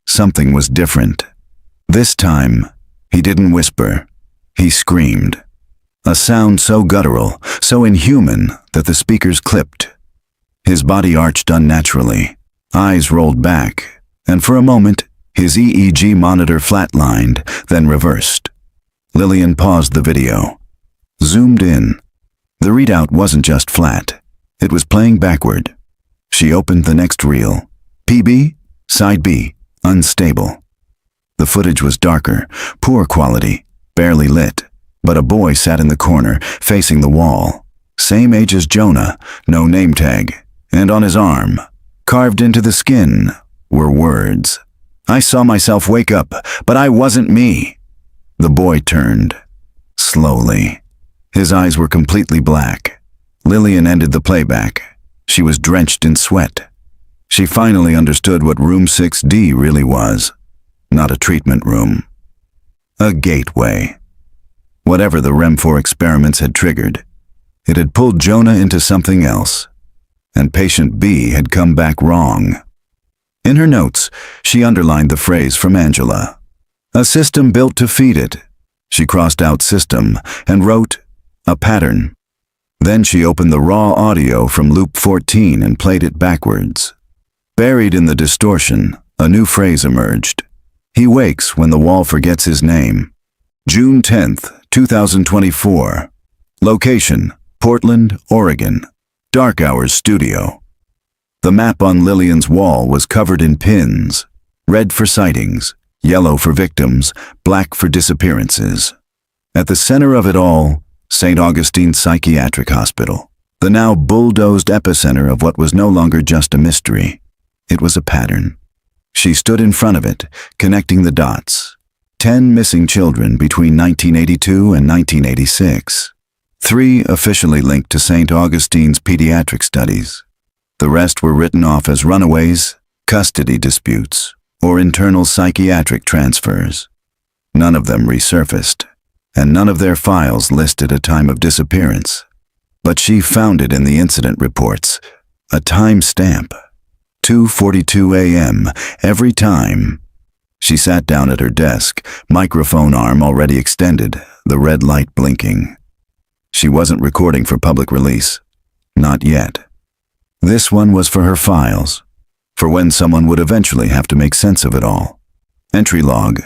something was different. This time, he didn't whisper. He screamed. A sound so guttural, so inhuman that the speakers clipped. His body arched unnaturally, eyes rolled back, and for a moment, his EEG monitor flatlined, then reversed. Lillian paused the video, zoomed in. The readout wasn't just flat. It was playing backward. She opened the next reel. PB, Side B, Unstable. The footage was darker, poor quality, barely lit. But a boy sat in the corner, facing the wall. Same age as Jonah, no name tag. And on his arm, carved into the skin, were words. I saw myself wake up, but I wasn't me. The boy turned. Slowly. His eyes were completely black. Lillian ended the playback. She was drenched in sweat. She finally understood what Room 6D really was. Not a treatment room. A gateway. Whatever the REM4 experiments had triggered, it had pulled Jonah into something else, and patient B had come back wrong. In her notes, she underlined the phrase from Angela. A system built to feed it. She crossed out system and wrote, a pattern. Then she opened the raw audio from loop 14 and played it backwards. Buried in the distortion, a new phrase emerged. He wakes when the wall forgets his name. June 10th, 2024. Location, Portland, Oregon. Dark Hours Studio. The map on Lillian's wall was covered in pins. Red for sightings, yellow for victims, black for disappearances. At the center of it all, St. Augustine Psychiatric Hospital. The now bulldozed epicenter of what was no longer just a mystery. It was a pattern. She stood in front of it, connecting the dots. 10 missing children between 1982 and 1986. 3 officially linked to St. Augustine's pediatric studies. The rest were written off as runaways, custody disputes, or internal psychiatric transfers. None of them resurfaced, and none of their files listed a time of disappearance. But she found it in the incident reports, a time stamp, 2:42 a.m. every time. She sat down at her desk, microphone arm already extended, the red light blinking. She wasn't recording for public release. Not yet. This one was for her files, for when someone would eventually have to make sense of it all. Entry log,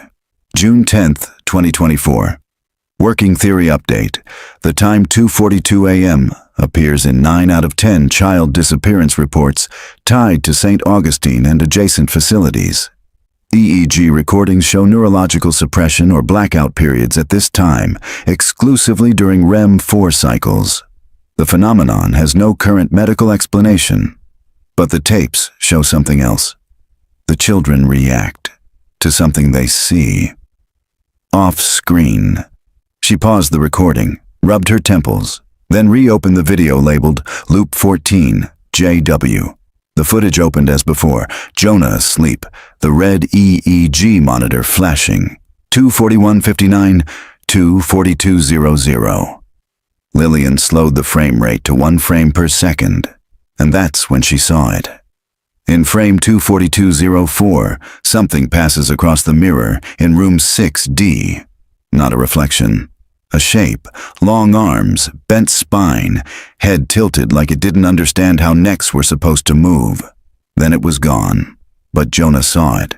June 10th, 2024. Working theory update. The time 2:42 a.m. appears in 9 out of 10 child disappearance reports tied to St. Augustine and adjacent facilities. EEG recordings show neurological suppression or blackout periods at this time, exclusively during REM-4 cycles. The phenomenon has no current medical explanation, but the tapes show something else. The children react to something they see. Off-screen. She paused the recording, rubbed her temples, then reopened the video labeled Loop 14, JW. The footage opened as before, Jonah asleep, the red EEG monitor flashing. 2:41:59, 2:42:00. Lillian slowed the frame rate to 1 frame per second, and that's when she saw it. In frame 2:42:04, something passes across the mirror in room 6D. Not a reflection. A shape, long arms, bent spine, head tilted like it didn't understand how necks were supposed to move. Then it was gone, but Jonah saw it.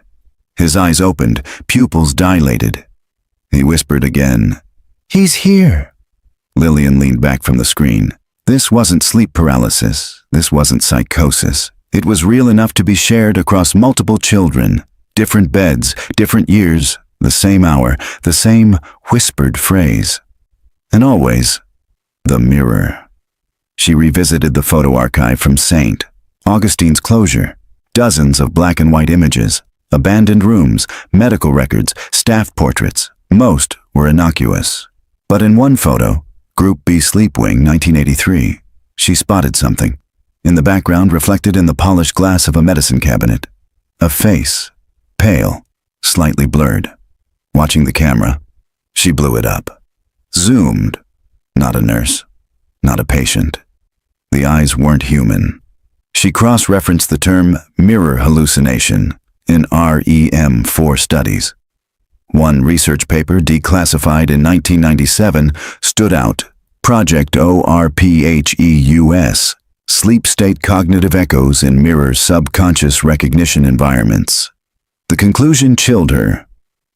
His eyes opened, pupils dilated. He whispered again, "He's here." Lillian leaned back from the screen. This wasn't sleep paralysis. This wasn't psychosis. It was real enough to be shared across multiple children. Different beds, different years, the same hour, the same whispered phrase. And always, the mirror. She revisited the photo archive from St. Augustine's closure. Dozens of black and white images, abandoned rooms, medical records, staff portraits. Most were innocuous. But in one photo, Group B Sleep Wing 1983, she spotted something. In the background, reflected in the polished glass of a medicine cabinet. A face, pale, slightly blurred. Watching the camera, she blew it up. Zoomed. Not a nurse. Not a patient. The eyes weren't human. She cross-referenced the term mirror hallucination in REM-4 studies. One research paper, declassified in 1997, stood out. Project ORPHEUS, Sleep State Cognitive Echoes in Mirror Subconscious Recognition Environments. The conclusion chilled her.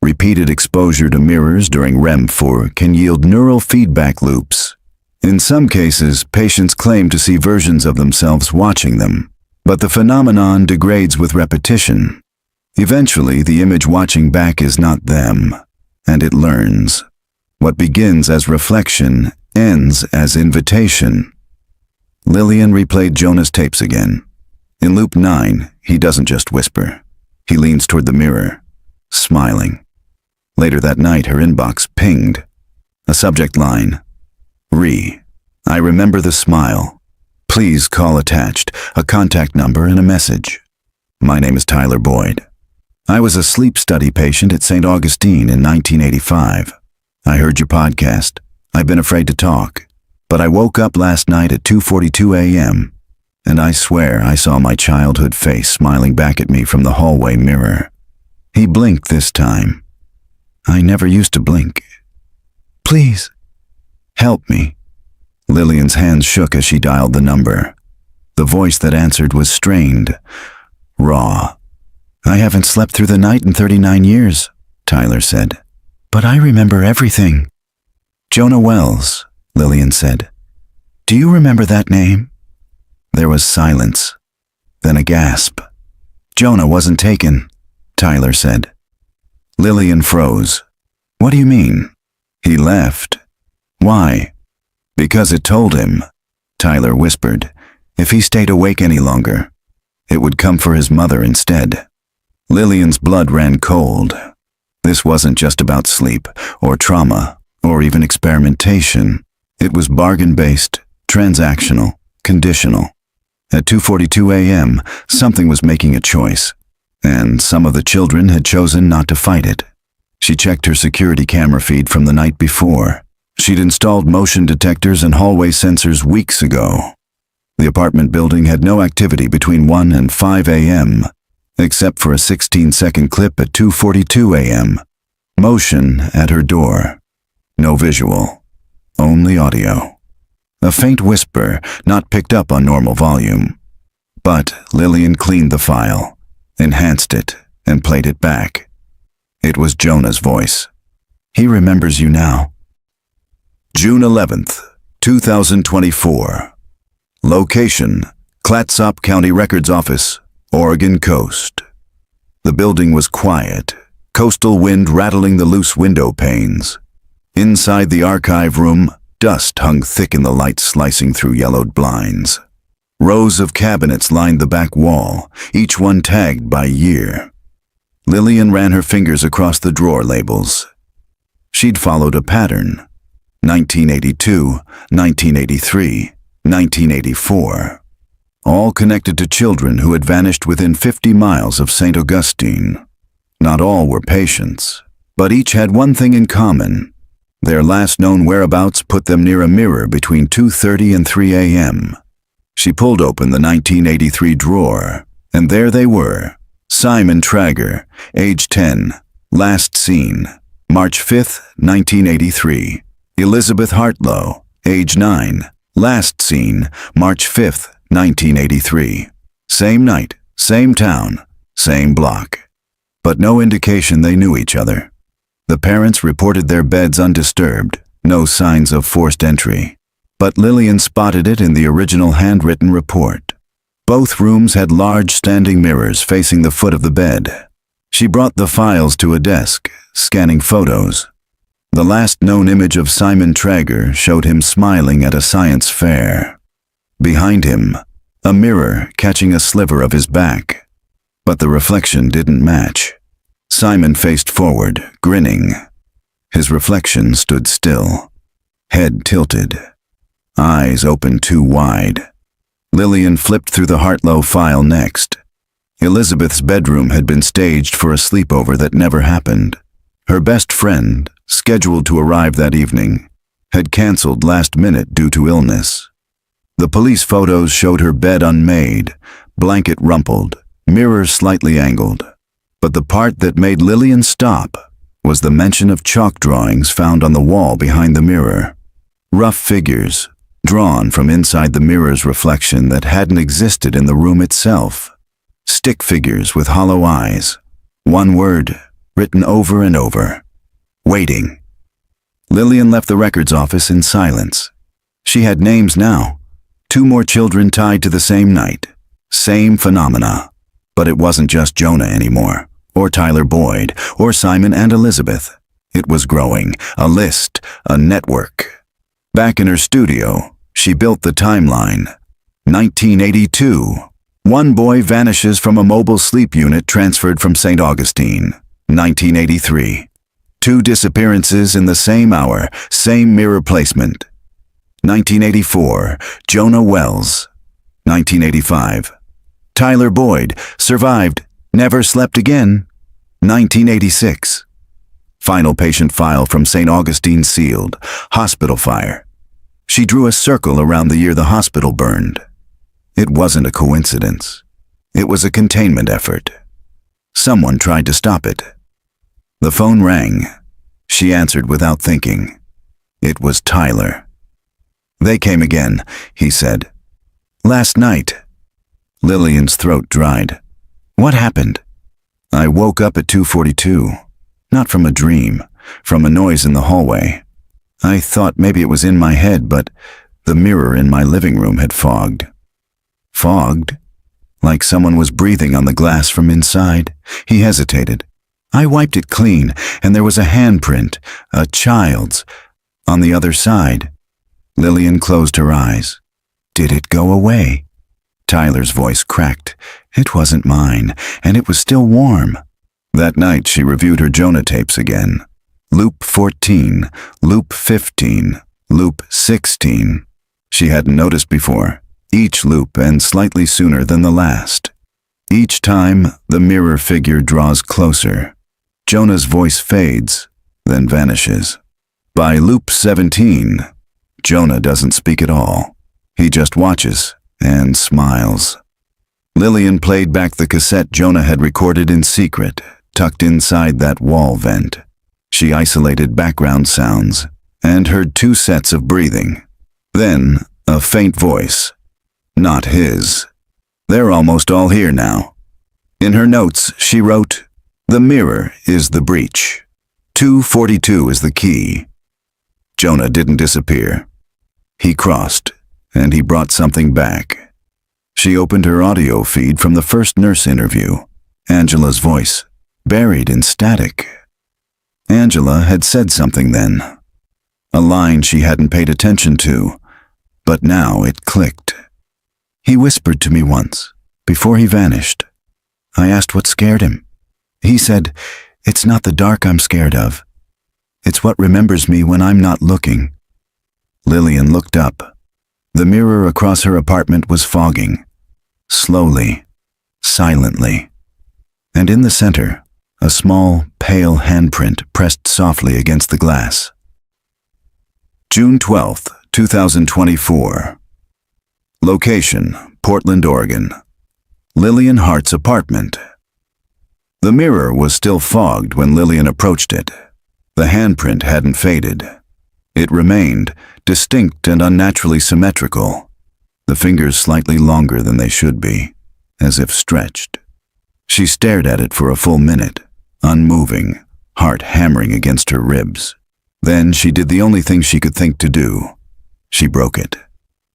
Repeated exposure to mirrors during REM-4 can yield neural feedback loops. In some cases, patients claim to see versions of themselves watching them, but the phenomenon degrades with repetition. Eventually, the image watching back is not them, and it learns. What begins as reflection ends as invitation. Lillian replayed Jonah's tapes again. In loop 9, he doesn't just whisper. He leans toward the mirror, smiling. Later that night, her inbox pinged. A subject line. I remember the smile. Please call attached, a contact number and a message. My name is Tyler Boyd. I was a sleep study patient at St. Augustine in 1985. I heard your podcast. I've been afraid to talk, but I woke up last night at 2:42 a.m., and I swear I saw my childhood face smiling back at me from the hallway mirror. He blinked this time. I never used to blink. Please, help me. Lillian's hands shook as she dialed the number. The voice that answered was strained, raw. I haven't slept through the night in 39 years, Tyler said. But I remember everything. Jonah Wells, Lillian said. Do you remember that name? There was silence, then a gasp. Jonah wasn't taken, Tyler said. Lillian froze. What do you mean? He left. Why? Because it told him, Tyler whispered. If he stayed awake any longer, it would come for his mother instead. Lillian's blood ran cold. This wasn't just about sleep, or trauma, or even experimentation. It was bargain-based, transactional, conditional. At 2:42 a.m., something was making a choice, and some of the children had chosen not to fight it. She checked her security camera feed from the night before. She'd installed motion detectors and hallway sensors weeks ago. The apartment building had no activity between 1 and 5 a.m., except for a 16-second clip at 2:42 a.m. Motion at her door. No visual, only audio. A faint whisper, not picked up on normal volume. But Lillian cleaned the file, enhanced it, and played it back. It was Jonah's voice. He remembers you now. June 11th, 2024. Location, Clatsop County Records Office, Oregon coast. The building was quiet, coastal wind rattling the loose window panes. Inside the archive room, dust hung thick in the light slicing through yellowed blinds. Rows of cabinets lined the back wall, each one tagged by year. Lillian ran her fingers across the drawer labels. She'd followed a pattern. 1982, 1983, 1984. All connected to children who had vanished within 50 miles of St. Augustine. Not all were patients, but each had one thing in common. Their last known whereabouts put them near a mirror between 2:30 and 3 a.m. She pulled open the 1983 drawer, and there they were. Simon Traeger, age 10, last seen, March 5th, 1983. Elizabeth Hartlow, age 9, last seen, March 5th, 1983. Same night, same town, same block. But no indication they knew each other. The parents reported their beds undisturbed, no signs of forced entry. But Lillian spotted it in the original handwritten report. Both rooms had large standing mirrors facing the foot of the bed. She brought the files to a desk, scanning photos. The last known image of Simon Traeger showed him smiling at a science fair. Behind him, a mirror catching a sliver of his back. But the reflection didn't match. Simon faced forward, grinning. His reflection stood still, head tilted, eyes open too wide. Lillian flipped through the Hartlow file next. Elizabeth's bedroom had been staged for a sleepover that never happened. Her best friend, scheduled to arrive that evening, had canceled last minute due to illness. The police photos showed her bed unmade, blanket rumpled, mirror slightly angled. But the part that made Lillian stop was the mention of chalk drawings found on the wall behind the mirror. Rough figures, drawn from inside the mirror's reflection that hadn't existed in the room itself. Stick figures with hollow eyes. One word, written over and over. Waiting. Lillian left the records office in silence. She had names now. 2 more children tied to the same night. Same phenomena. But it wasn't just Jonah anymore, or Tyler Boyd, or Simon and Elizabeth. It was growing, a list, a network. Back in her studio, she built the timeline. 1982. 1 boy vanishes from a mobile sleep unit transferred from St. Augustine. 1983. 2 disappearances in the same hour, same mirror placement. 1984. Jonah Wells. 1985. Tyler Boyd, survived, never slept again. 1986. Final patient file from St. Augustine sealed, hospital fire. She drew a circle around the year the hospital burned. It wasn't a coincidence. It was a containment effort. Someone tried to stop it. The phone rang. She answered without thinking. It was Tyler. "They came again," he said. "Last night." Lillian's throat dried. "What happened?" "I woke up at 2:42. Not from a dream, from a noise in the hallway. I thought maybe it was in my head, but the mirror in my living room had fogged." "Fogged?" "Like someone was breathing on the glass from inside." He hesitated. "I wiped it clean, and there was a handprint, a child's, on the other side." Lillian closed her eyes. "Did it go away?" Tyler's voice cracked. "It wasn't mine, and it was still warm." That night she reviewed her Jonah tapes again. Loop 14, loop 15, loop 16. She hadn't noticed before. Each loop ends slightly sooner than the last. Each time, the mirror figure draws closer. Jonah's voice fades, then vanishes. By loop 17, Jonah doesn't speak at all. He just watches and smiles. Lillian played back the cassette Jonah had recorded in secret, tucked inside that wall vent. She isolated background sounds and heard 2 sets of breathing. Then, a faint voice. Not his. They're almost all here now. In her notes, she wrote, "The mirror is the breach. 242 is the key." Jonah didn't disappear. He crossed, and he brought something back. She opened her audio feed from the first nurse interview. Angela's voice, buried in static. Angela had said something then. A line she hadn't paid attention to, but now it clicked. "He whispered to me once, before he vanished. I asked what scared him. He said, 'It's not the dark I'm scared of. It's what remembers me when I'm not looking.'" Lillian looked up. The mirror across her apartment was fogging. Slowly, silently. And in the center, a small, pale handprint pressed softly against the glass. June 12th, 2024. Location, Portland, Oregon. Lillian Hart's apartment. The mirror was still fogged when Lillian approached it. The handprint hadn't faded. It remained, distinct and unnaturally symmetrical, the fingers slightly longer than they should be, as if stretched. She stared at it for a full minute, unmoving, heart hammering against her ribs. Then she did the only thing she could think to do. She broke it.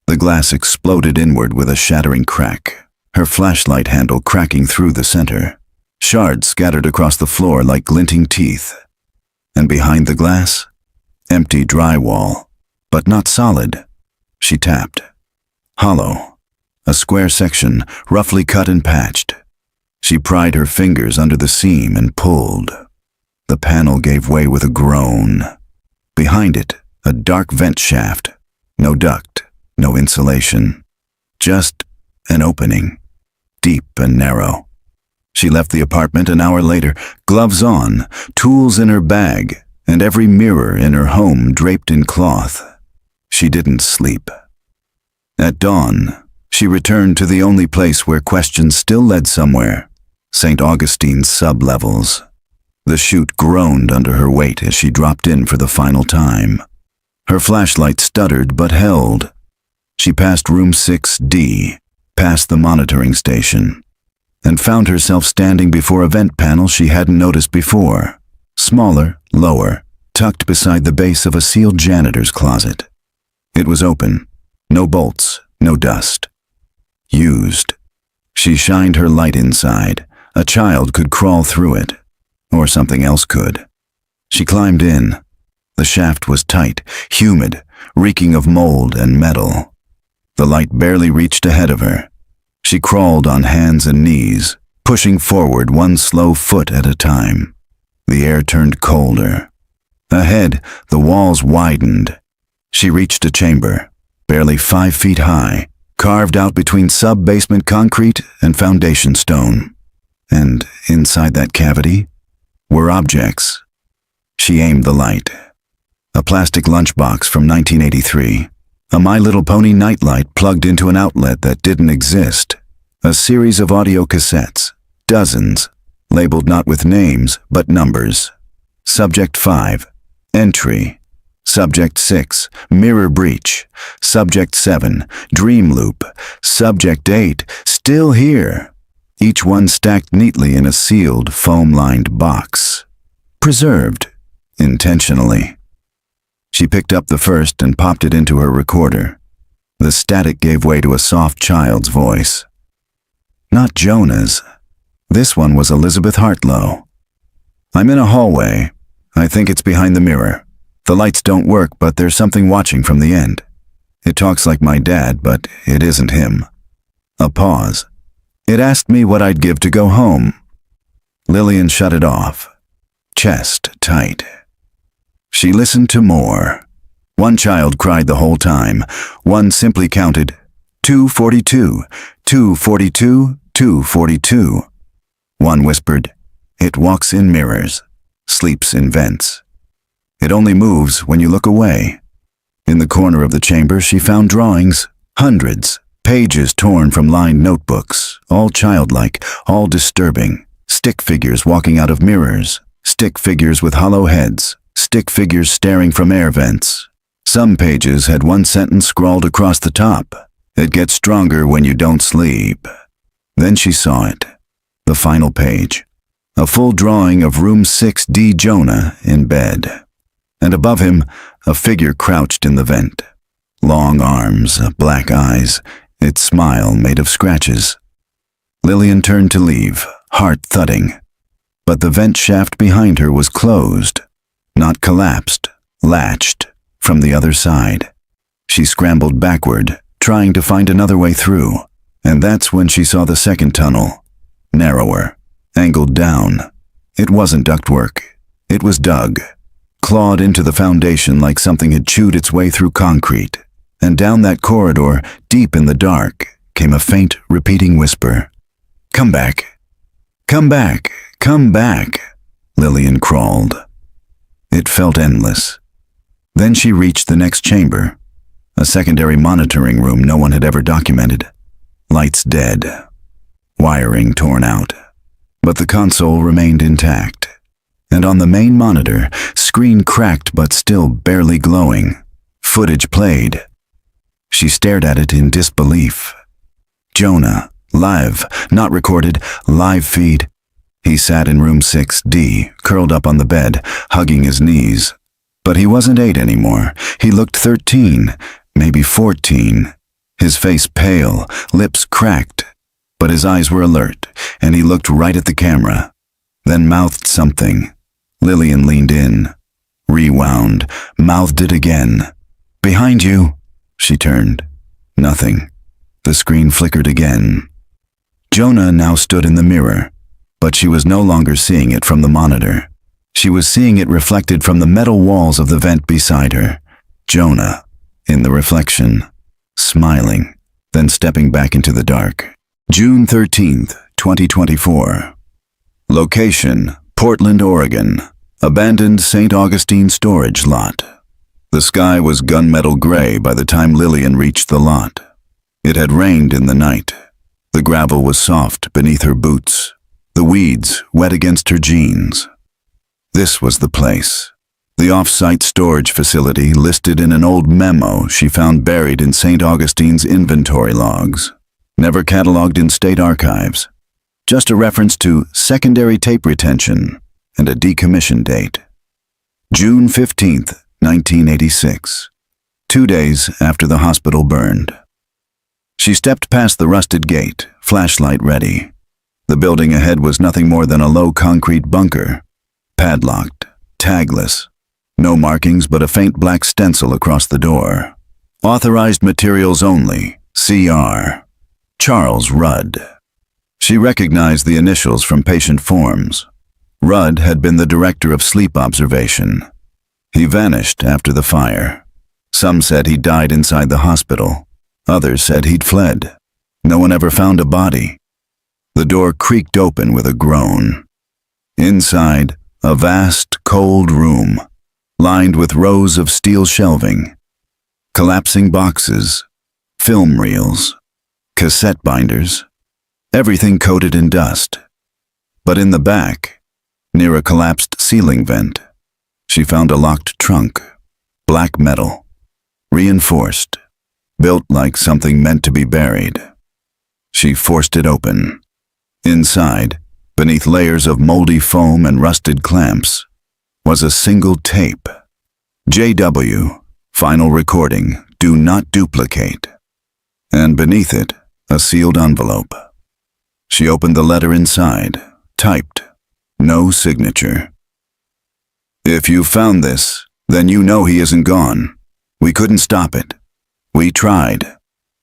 The glass exploded inward with a shattering crack, her flashlight handle cracking through the center. Shards scattered across the floor like glinting teeth. And behind the glass, empty drywall, but not solid. She tapped. Hollow. A square section, roughly cut and patched. She pried her fingers under the seam and pulled. The panel gave way with a groan. Behind it, a dark vent shaft. No duct, no insulation. Just an opening, deep and narrow. She left the apartment an hour later, gloves on, tools in her bag, and every mirror in her home draped in cloth. She didn't sleep. At dawn, she returned to the only place where questions still led somewhere, St. Augustine's sublevels. The chute groaned under her weight as she dropped in for the final time. Her flashlight stuttered but held. She passed room 6D, past the monitoring station, and found herself standing before a vent panel she hadn't noticed before. Smaller, lower, tucked beside the base of a sealed janitor's closet. It was open. No bolts, no dust. Used. She shined her light inside. A child could crawl through it. Or something else could. She climbed in. The shaft was tight, humid, reeking of mold and metal. The light barely reached ahead of her. She crawled on hands and knees, pushing forward one slow foot at a time. The air turned colder. Ahead, the walls widened. She reached a chamber, barely 5 feet high, carved out between sub-basement concrete and foundation stone. And inside that cavity were objects. She aimed the light. A plastic lunchbox from 1983. A My Little Pony nightlight plugged into an outlet that didn't exist. A series of audio cassettes. Dozens. Labeled not with names, but numbers. Subject 5. Entry. Subject 6. Mirror breach. Subject 7. Dream loop. Subject 8. Still here. Each one stacked neatly in a sealed, foam-lined box. Preserved. Intentionally. She picked up the first and popped it into her recorder. The static gave way to a soft child's voice. Not Jonah's. This one was Elizabeth Hartlow. "I'm in a hallway. I think it's behind the mirror. The lights don't work, but there's something watching from the end. It talks like my dad, but it isn't him." A pause. "It asked me what I'd give to go home." Lillian shut it off, chest tight. She listened to more. One child cried the whole time. One simply counted, 242, 242, 242. One whispered, "It walks in mirrors, sleeps in vents. It only moves when you look away." In the corner of the chamber, she found drawings, hundreds, pages torn from lined notebooks, all childlike, all disturbing. Stick figures walking out of mirrors, stick figures with hollow heads, stick figures staring from air vents. Some pages had one sentence scrawled across the top: "It gets stronger when you don't sleep." Then she saw it. The final page. A full drawing of room 6D Jonah in bed. And above him, a figure crouched in the vent. Long arms, black eyes, its smile made of scratches. Lillian turned to leave, heart thudding. But the vent shaft behind her was closed, not collapsed, latched from the other side. She scrambled backward, trying to find another way through, and that's when she saw the second tunnel. Narrower, angled down. It wasn't ductwork. It was dug, clawed into the foundation like something had chewed its way through concrete. And down that corridor, deep in the dark, came a faint, repeating whisper. "Come back. Come back. Come back." Lillian crawled. It felt endless. Then she reached the next chamber, a secondary monitoring room no one had ever documented. Lights dead. Wiring torn out. But the console remained intact. And on the main monitor, screen cracked but still barely glowing, footage played. She stared at it in disbelief. Jonah, live, not recorded, live feed. He sat in room 6D, curled up on the bed, hugging his knees. But he wasn't 8 anymore. He looked 13, maybe 14. His face pale, lips cracked. But his eyes were alert, and he looked right at the camera. Then mouthed something. Lillian leaned in, rewound, mouthed it again. "Behind you." She turned. Nothing. The screen flickered again. Jonah now stood in the mirror, but she was no longer seeing it from the monitor. She was seeing it reflected from the metal walls of the vent beside her. Jonah, in the reflection, smiling, then stepping back into the dark. June 13th, 2024. Location, Portland, Oregon. Abandoned St. Augustine storage lot. The sky was gunmetal gray by the time Lillian reached the lot. It had rained in the night. The gravel was soft beneath her boots, the weeds wet against her jeans. This was the place. The off-site storage facility listed in an old memo she found buried in St. Augustine's inventory logs. Never cataloged in state archives. Just a reference to secondary tape retention and a decommission date. June 15th, 1986. 2 days after the hospital burned. She stepped past the rusted gate, flashlight ready. The building ahead was nothing more than a low concrete bunker. Padlocked, tagless. No markings but a faint black stencil across the door. Authorized materials only, CR. Charles Rudd. She recognized the initials from patient forms. Rudd had been the director of sleep observation. He vanished after the fire. Some said he died inside the hospital. Others said he'd fled. No one ever found a body. The door creaked open with a groan. Inside, a vast, cold room, lined with rows of steel shelving, collapsing boxes, film reels, cassette binders, everything coated in dust. But in the back, near a collapsed ceiling vent, she found a locked trunk, black metal, reinforced, built like something meant to be buried. She forced it open. Inside, beneath layers of moldy foam and rusted clamps, was a single tape. JW, final recording, do not duplicate. And beneath it, a sealed envelope. She opened the letter inside, typed, no signature. "If you found this, then you know he isn't gone. We couldn't stop it. We tried.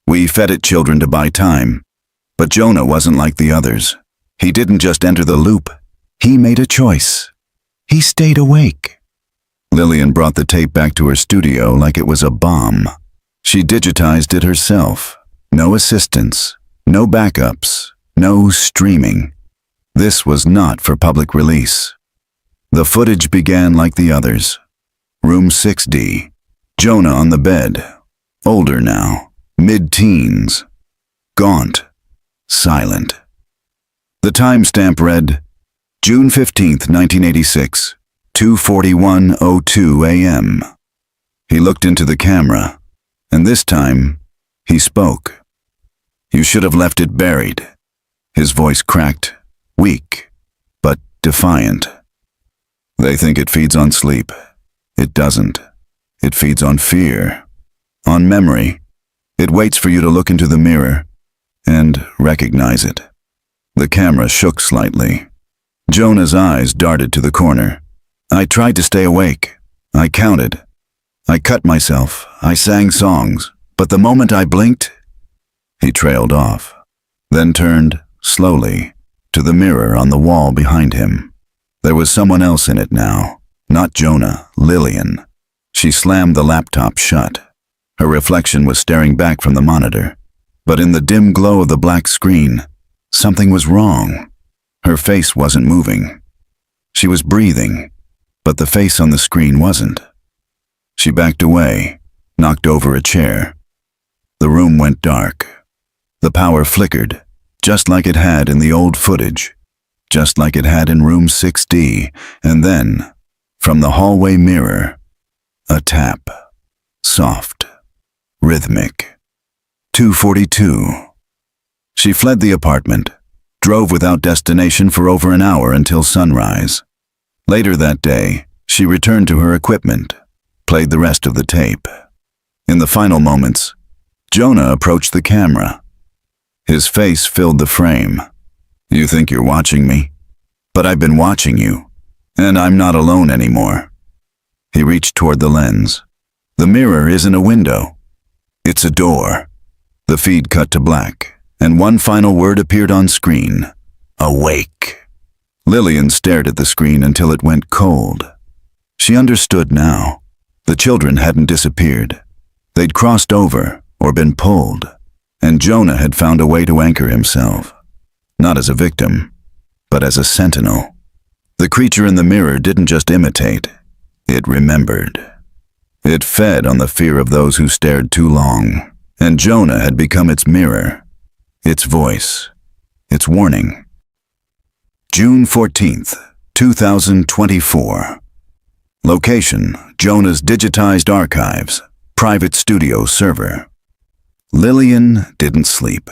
We fed it children to buy time. But Jonah wasn't like the others. He didn't just enter the loop. He made a choice. He stayed awake. Lillian brought the tape back to her studio like it was a bomb. She digitized it herself. No assistance, no backups, no streaming. This was not for public release. The footage began like the others. Room 6D. Jonah on the bed. Older now. Mid-teens. Gaunt. Silent. The timestamp read, June 15th, 1986, 2:41:02 a.m. He looked into the camera, and this time, he spoke. You should have left it buried. His voice cracked, weak, but defiant. They think it feeds on sleep. It doesn't. It feeds on fear, on memory. It waits for you to look into the mirror and recognize it. The camera shook slightly. Jonah's eyes darted to the corner. I tried to stay awake. I counted. I cut myself. I sang songs. But the moment I blinked, he trailed off, then turned, slowly, to the mirror on the wall behind him. There was someone else in it now. Not Jonah, Lillian. She slammed the laptop shut. Her reflection was staring back from the monitor. But in the dim glow of the black screen, something was wrong. Her face wasn't moving. She was breathing, but the face on the screen wasn't. She backed away, knocked over a chair. The room went dark. The power flickered, just like it had in the old footage, just like it had in room 6D, and then, from the hallway mirror, a tap. Soft. Rhythmic. 2:42. She fled the apartment, drove without destination for over an hour until sunrise. Later that day, she returned to her equipment, played the rest of the tape. In the final moments, Jonah approached the camera. His face filled the frame. You think you're watching me? But I've been watching you, and I'm not alone anymore. He reached toward the lens. The mirror isn't a window. It's a door. The feed cut to black, and one final word appeared on screen. Awake. Lillian stared at the screen until it went cold. She understood now. The children hadn't disappeared. They'd crossed over or been pulled, and Jonah had found a way to anchor himself. Not as a victim, but as a sentinel. The creature in the mirror didn't just imitate. It remembered. It fed on the fear of those who stared too long, and Jonah had become its mirror, its voice, its warning. June 14th, 2024. Location, Jonah's digitized archives, private studio server. Lillian didn't sleep.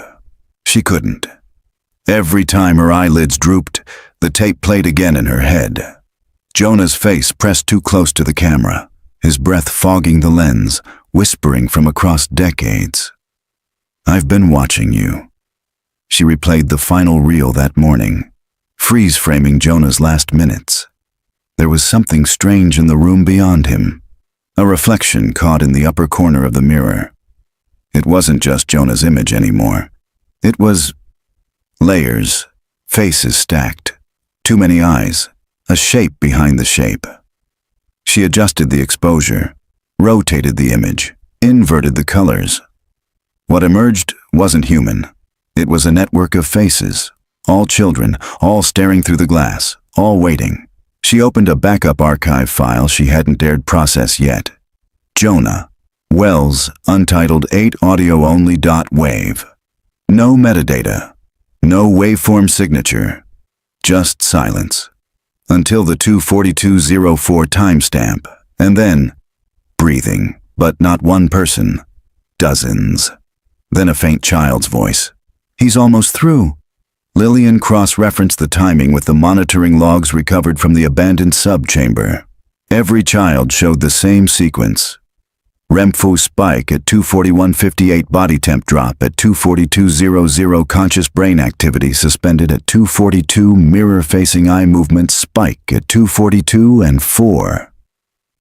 She couldn't. Every time her eyelids drooped, the tape played again in her head. Jonah's face pressed too close to the camera, his breath fogging the lens, whispering from across decades. I've been watching you. She replayed the final reel that morning, freeze-framing Jonah's last minutes. There was something strange in the room beyond him, a reflection caught in the upper corner of the mirror. It wasn't just Jonah's image anymore. It was layers, faces stacked, too many eyes, a shape behind the shape. She adjusted the exposure, rotated the image, inverted the colors. What emerged wasn't human. It was a network of faces, all children, all staring through the glass, all waiting. She opened a backup archive file she hadn't dared process yet. Jonah, Wells, untitled 8 audio-only.wave. No metadata, no waveform signature, just silence. Until the 2:42:04 timestamp, and then breathing, but not one person, dozens. Then a faint child's voice. He's almost through. Lillian cross-referenced the timing with the monitoring logs recovered from the abandoned sub-chamber. Every child showed the same sequence. REMFO spike at 2:41:58, body temp drop at 2:42:00, conscious brain activity suspended at 2:42, mirror-facing eye movement spike at 2:42:04.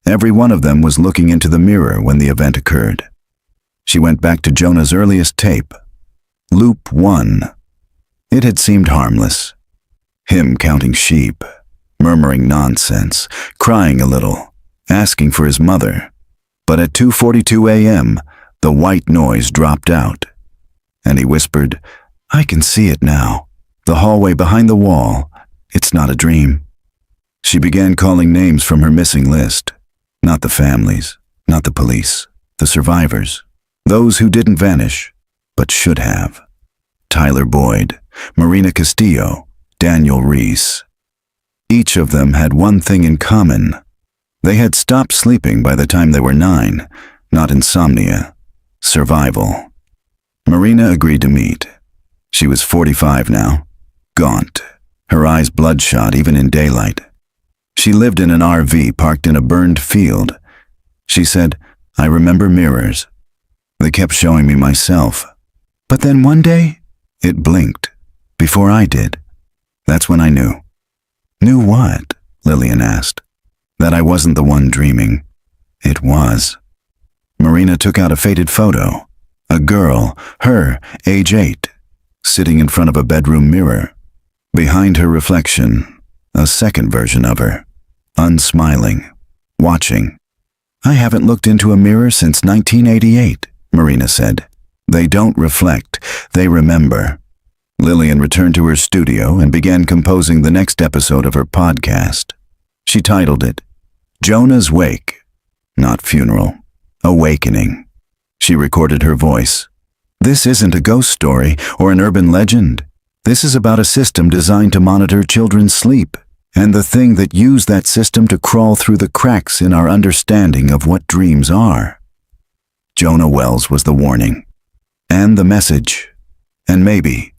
Every one of them was looking into the mirror when the event occurred. She went back to Jonah's earliest tape. Loop 1. It had seemed harmless. Him counting sheep, murmuring nonsense, crying a little, asking for his mother. But at 2:42 a.m., the white noise dropped out, and he whispered, "I can see it now. The hallway behind the wall. It's not a dream." She began calling names from her missing list. Not the families, not the police, the survivors. Those who didn't vanish, but should have. Tyler Boyd, Marina Castillo, Daniel Reese. Each of them had one thing in common. They had stopped sleeping by the time they were 9, not insomnia, survival. Marina agreed to meet. She was 45 now, gaunt, her eyes bloodshot even in daylight. She lived in an RV parked in a burned field. She said, "I remember mirrors. They kept showing me myself. But then one day, it blinked, before I did. That's when I knew." "Knew what?" Lillian asked. "That I wasn't the one dreaming. It was." Marina took out a faded photo. A girl, her, age 8, sitting in front of a bedroom mirror. Behind her reflection, a second version of her, unsmiling, watching. "I haven't looked into a mirror since 1988, Marina said. "They don't reflect, they remember." Lillian returned to her studio and began composing the next episode of her podcast. She titled it, Jonah's Wake, not Funeral, Awakening. She recorded her voice. "This isn't a ghost story or an urban legend. This is about a system designed to monitor children's sleep, and the thing that used that system to crawl through the cracks in our understanding of what dreams are." Jonah Wells was the warning, and the message, and maybe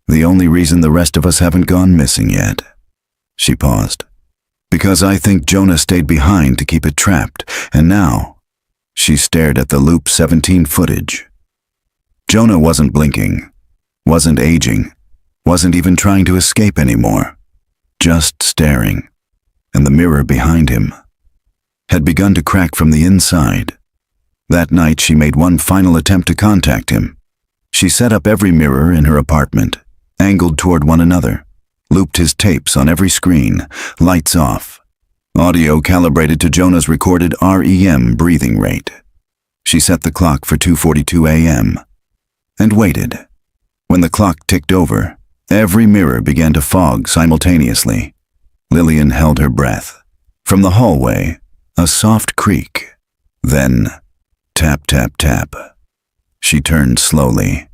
the only reason the rest of us haven't gone missing yet. She paused. "Because I think Jonah stayed behind to keep it trapped, and now," she stared at the Loop 17 footage. Jonah wasn't blinking, wasn't aging, wasn't even trying to escape anymore, just staring, and the mirror behind him had begun to crack from the inside. That night she made one final attempt to contact him. She set up every mirror in her apartment, angled toward one another, looped his tapes on every screen, lights off, audio calibrated to Jonah's recorded REM breathing rate. She set the clock for 2:42 a.m. and waited. When the clock ticked over, every mirror began to fog simultaneously. Lillian held her breath. From the hallway, a soft creak. Then, tap, tap, tap. She turned slowly.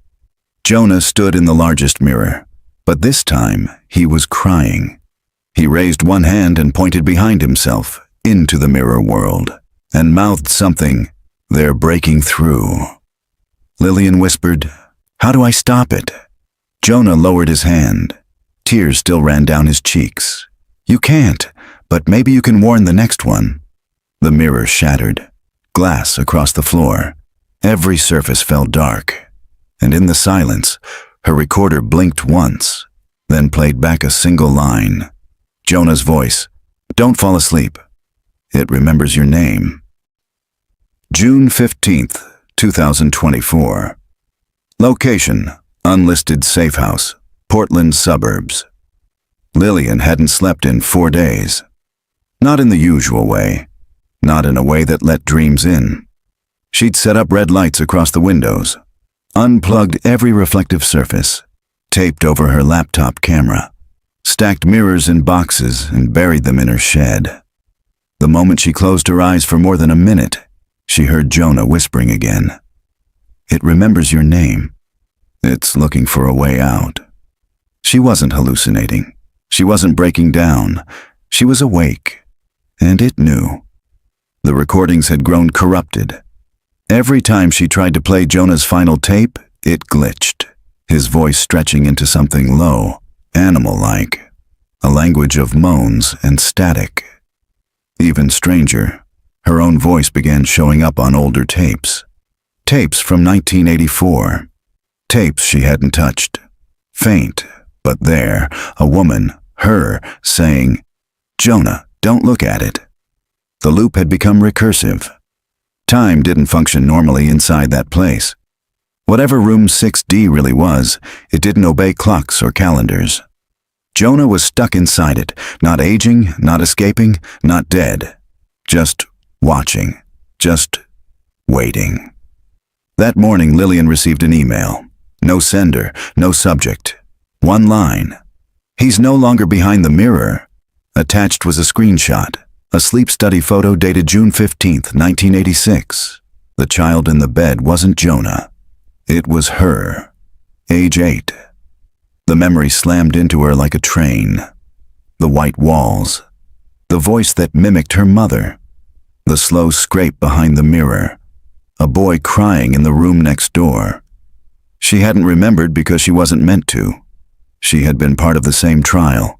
Jonah stood in the largest mirror, but this time he was crying. He raised one hand and pointed behind himself, into the mirror world, and mouthed something, "They're breaking through." Lillian whispered, "How do I stop it?" Jonah lowered his hand. Tears still ran down his cheeks. "You can't, but maybe you can warn the next one." The mirror shattered. Glass across the floor. Every surface fell dark. And in the silence, her recorder blinked once, then played back a single line. Jonah's voice, "Don't fall asleep. It remembers your name." June 15th, 2024. Location, unlisted safe house, Portland suburbs. Lillian hadn't slept in 4 days. Not in the usual way. Not in a way that let dreams in. She'd set up red lights across the windows, unplugged every reflective surface, taped over her laptop camera, stacked mirrors in boxes and buried them in her shed. The moment she closed her eyes for more than a minute, she heard Jonah whispering again. "It remembers your name. It's looking for a way out." She wasn't hallucinating. She wasn't breaking down. She was awake, and it knew. The recordings had grown corrupted. Every time she tried to play Jonah's final tape, it glitched, his voice stretching into something low, animal-like, a language of moans and static. Even stranger, her own voice began showing up on older tapes. Tapes from 1984. Tapes she hadn't touched. Faint, but there, a woman, her, saying, "Jonah, don't look at it." The loop had become recursive. Time didn't function normally inside that place. Whatever room 6D really was, it didn't obey clocks or calendars. Jonah was stuck inside it, not aging, not escaping, not dead. Just watching. Just waiting. That morning, Lillian received an email. No sender, no subject. One line. He's no longer behind the mirror. Attached was a screenshot, a sleep study photo dated June 15, 1986. The child in the bed wasn't Jonah. It was her. Age 8. The memory slammed into her like a train. The white walls. The voice that mimicked her mother. The slow scrape behind the mirror. A boy crying in the room next door. She hadn't remembered because she wasn't meant to. She had been part of the same trial.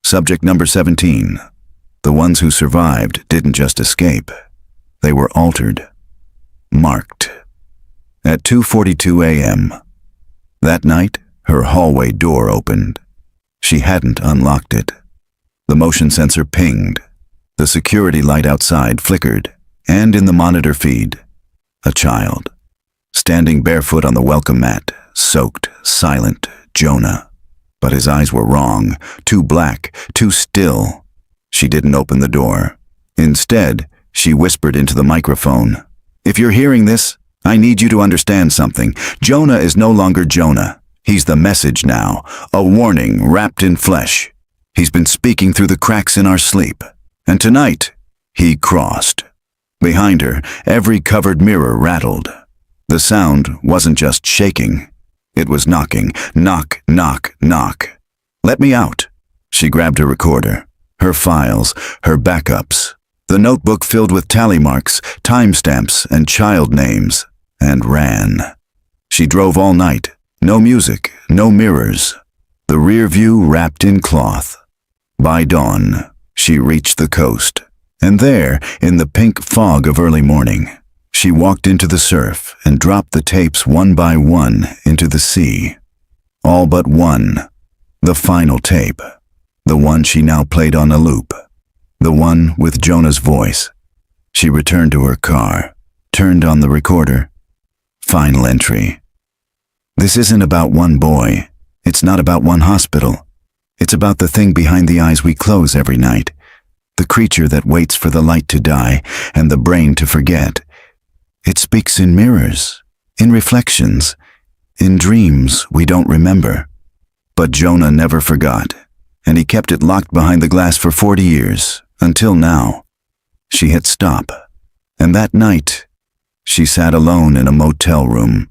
Subject number 17. The ones who survived didn't just escape. They were altered. Marked. At 2:42 a.m. That night, her hallway door opened. She hadn't unlocked it. The motion sensor pinged. The security light outside flickered, and in the monitor feed, a child. Standing barefoot on the welcome mat, soaked, silent, Jonah. But his eyes were wrong, too black, too still. She didn't open the door. Instead, she whispered into the microphone, "If you're hearing this, I need you to understand something. Jonah is no longer Jonah. He's the message now, a warning wrapped in flesh. He's been speaking through the cracks in our sleep. And tonight, he crossed." Behind her, every covered mirror rattled. The sound wasn't just shaking. It was knocking. Knock, knock, knock. "Let me out." She grabbed her recorder, her files, her backups, the notebook filled with tally marks, timestamps, and child names, and ran. She drove all night. No music, no mirrors. The rear view wrapped in cloth. By dawn, she reached the coast. And there, in the pink fog of early morning, she walked into the surf and dropped the tapes one by one into the sea. All but one. The final tape. The one she now played on a loop. The one with Jonah's voice. She returned to her car, turned on the recorder. Final entry. This isn't about one boy. It's not about one hospital. It's about the thing behind the eyes we close every night. The creature that waits for the light to die and the brain to forget. It speaks in mirrors, in reflections, in dreams we don't remember. But Jonah never forgot, and he kept it locked behind the glass for 40 years, until now. She hit stop, and that night, she sat alone in a motel room.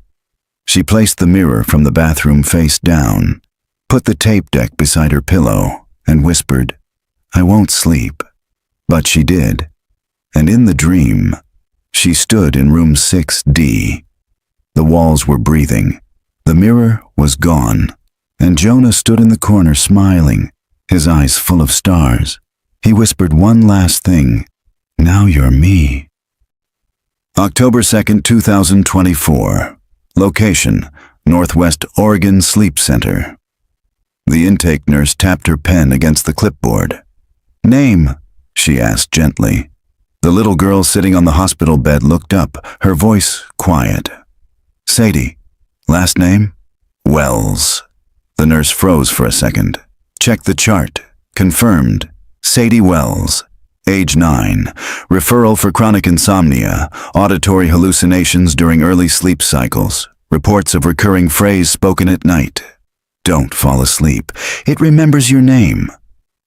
She placed the mirror from the bathroom face down, put the tape deck beside her pillow, and whispered, "I won't sleep." But she did. And in the dream, she stood in room 6D. The walls were breathing. The mirror was gone. And Jonah stood in the corner smiling, his eyes full of stars. He whispered one last thing, "Now you're me." October 2nd, 2024. Location, Northwest Oregon Sleep Center. The intake nurse tapped her pen against the clipboard. "Name?" she asked gently. The little girl sitting on the hospital bed looked up, her voice quiet. "Sadie. Last name?" "Wells." The nurse froze for a second. Checked the chart. Confirmed. Sadie Wells. Age 9. Referral for chronic insomnia, auditory hallucinations during early sleep cycles, reports of recurring phrase spoken at night. "Don't fall asleep. It remembers your name."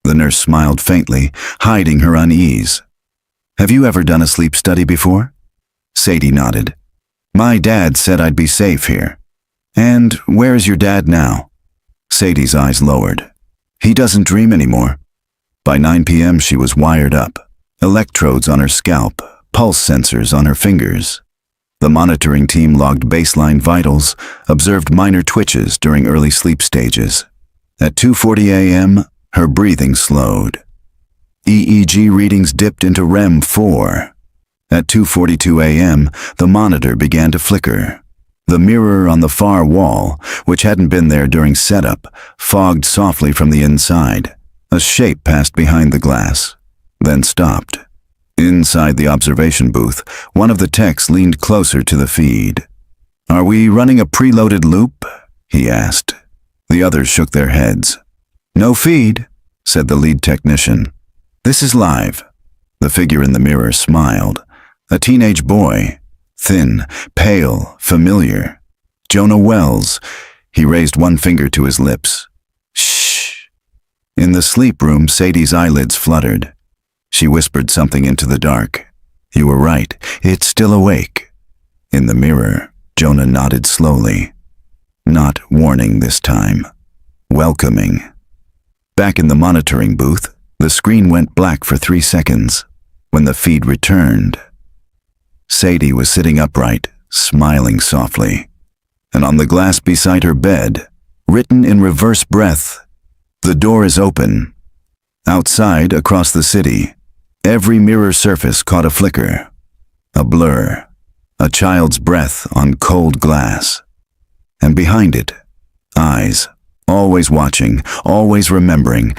The nurse smiled faintly, hiding her unease. "Have you ever done a sleep study before?" Sadie nodded. "My dad said I'd be safe here." "And where is your dad now?" Sadie's eyes lowered. "He doesn't dream anymore." By 9 p.m. she was wired up. Electrodes on her scalp, pulse sensors on her fingers. The monitoring team logged baseline vitals, observed minor twitches during early sleep stages. At 2:40 a.m., her breathing slowed. EEG readings dipped into REM 4. At 2:42 a.m., the monitor began to flicker. The mirror on the far wall, which hadn't been there during setup, fogged softly from the inside. A shape passed behind the glass, then stopped. Inside the observation booth, one of the techs leaned closer to the feed. "Are we running a preloaded loop?" he asked. The others shook their heads. No feed, said the lead technician. This is live. The figure in the mirror smiled. A teenage boy. Thin, pale, familiar. Jonah Wells. He raised one finger to his lips. Shh. In the sleep room, Sadie's eyelids fluttered. She whispered something into the dark. You were right. It's still awake. In the mirror, Jonah nodded slowly. Not warning this time. Welcoming. Back in the monitoring booth, the screen went black for 3 seconds. When the feed returned, Sadie was sitting upright, smiling softly. And on the glass beside her bed, written in reverse breath, "The door is open." Outside, across the city, every mirror surface caught a flicker, a blur, a child's breath on cold glass. And behind it, eyes, always watching, always remembering,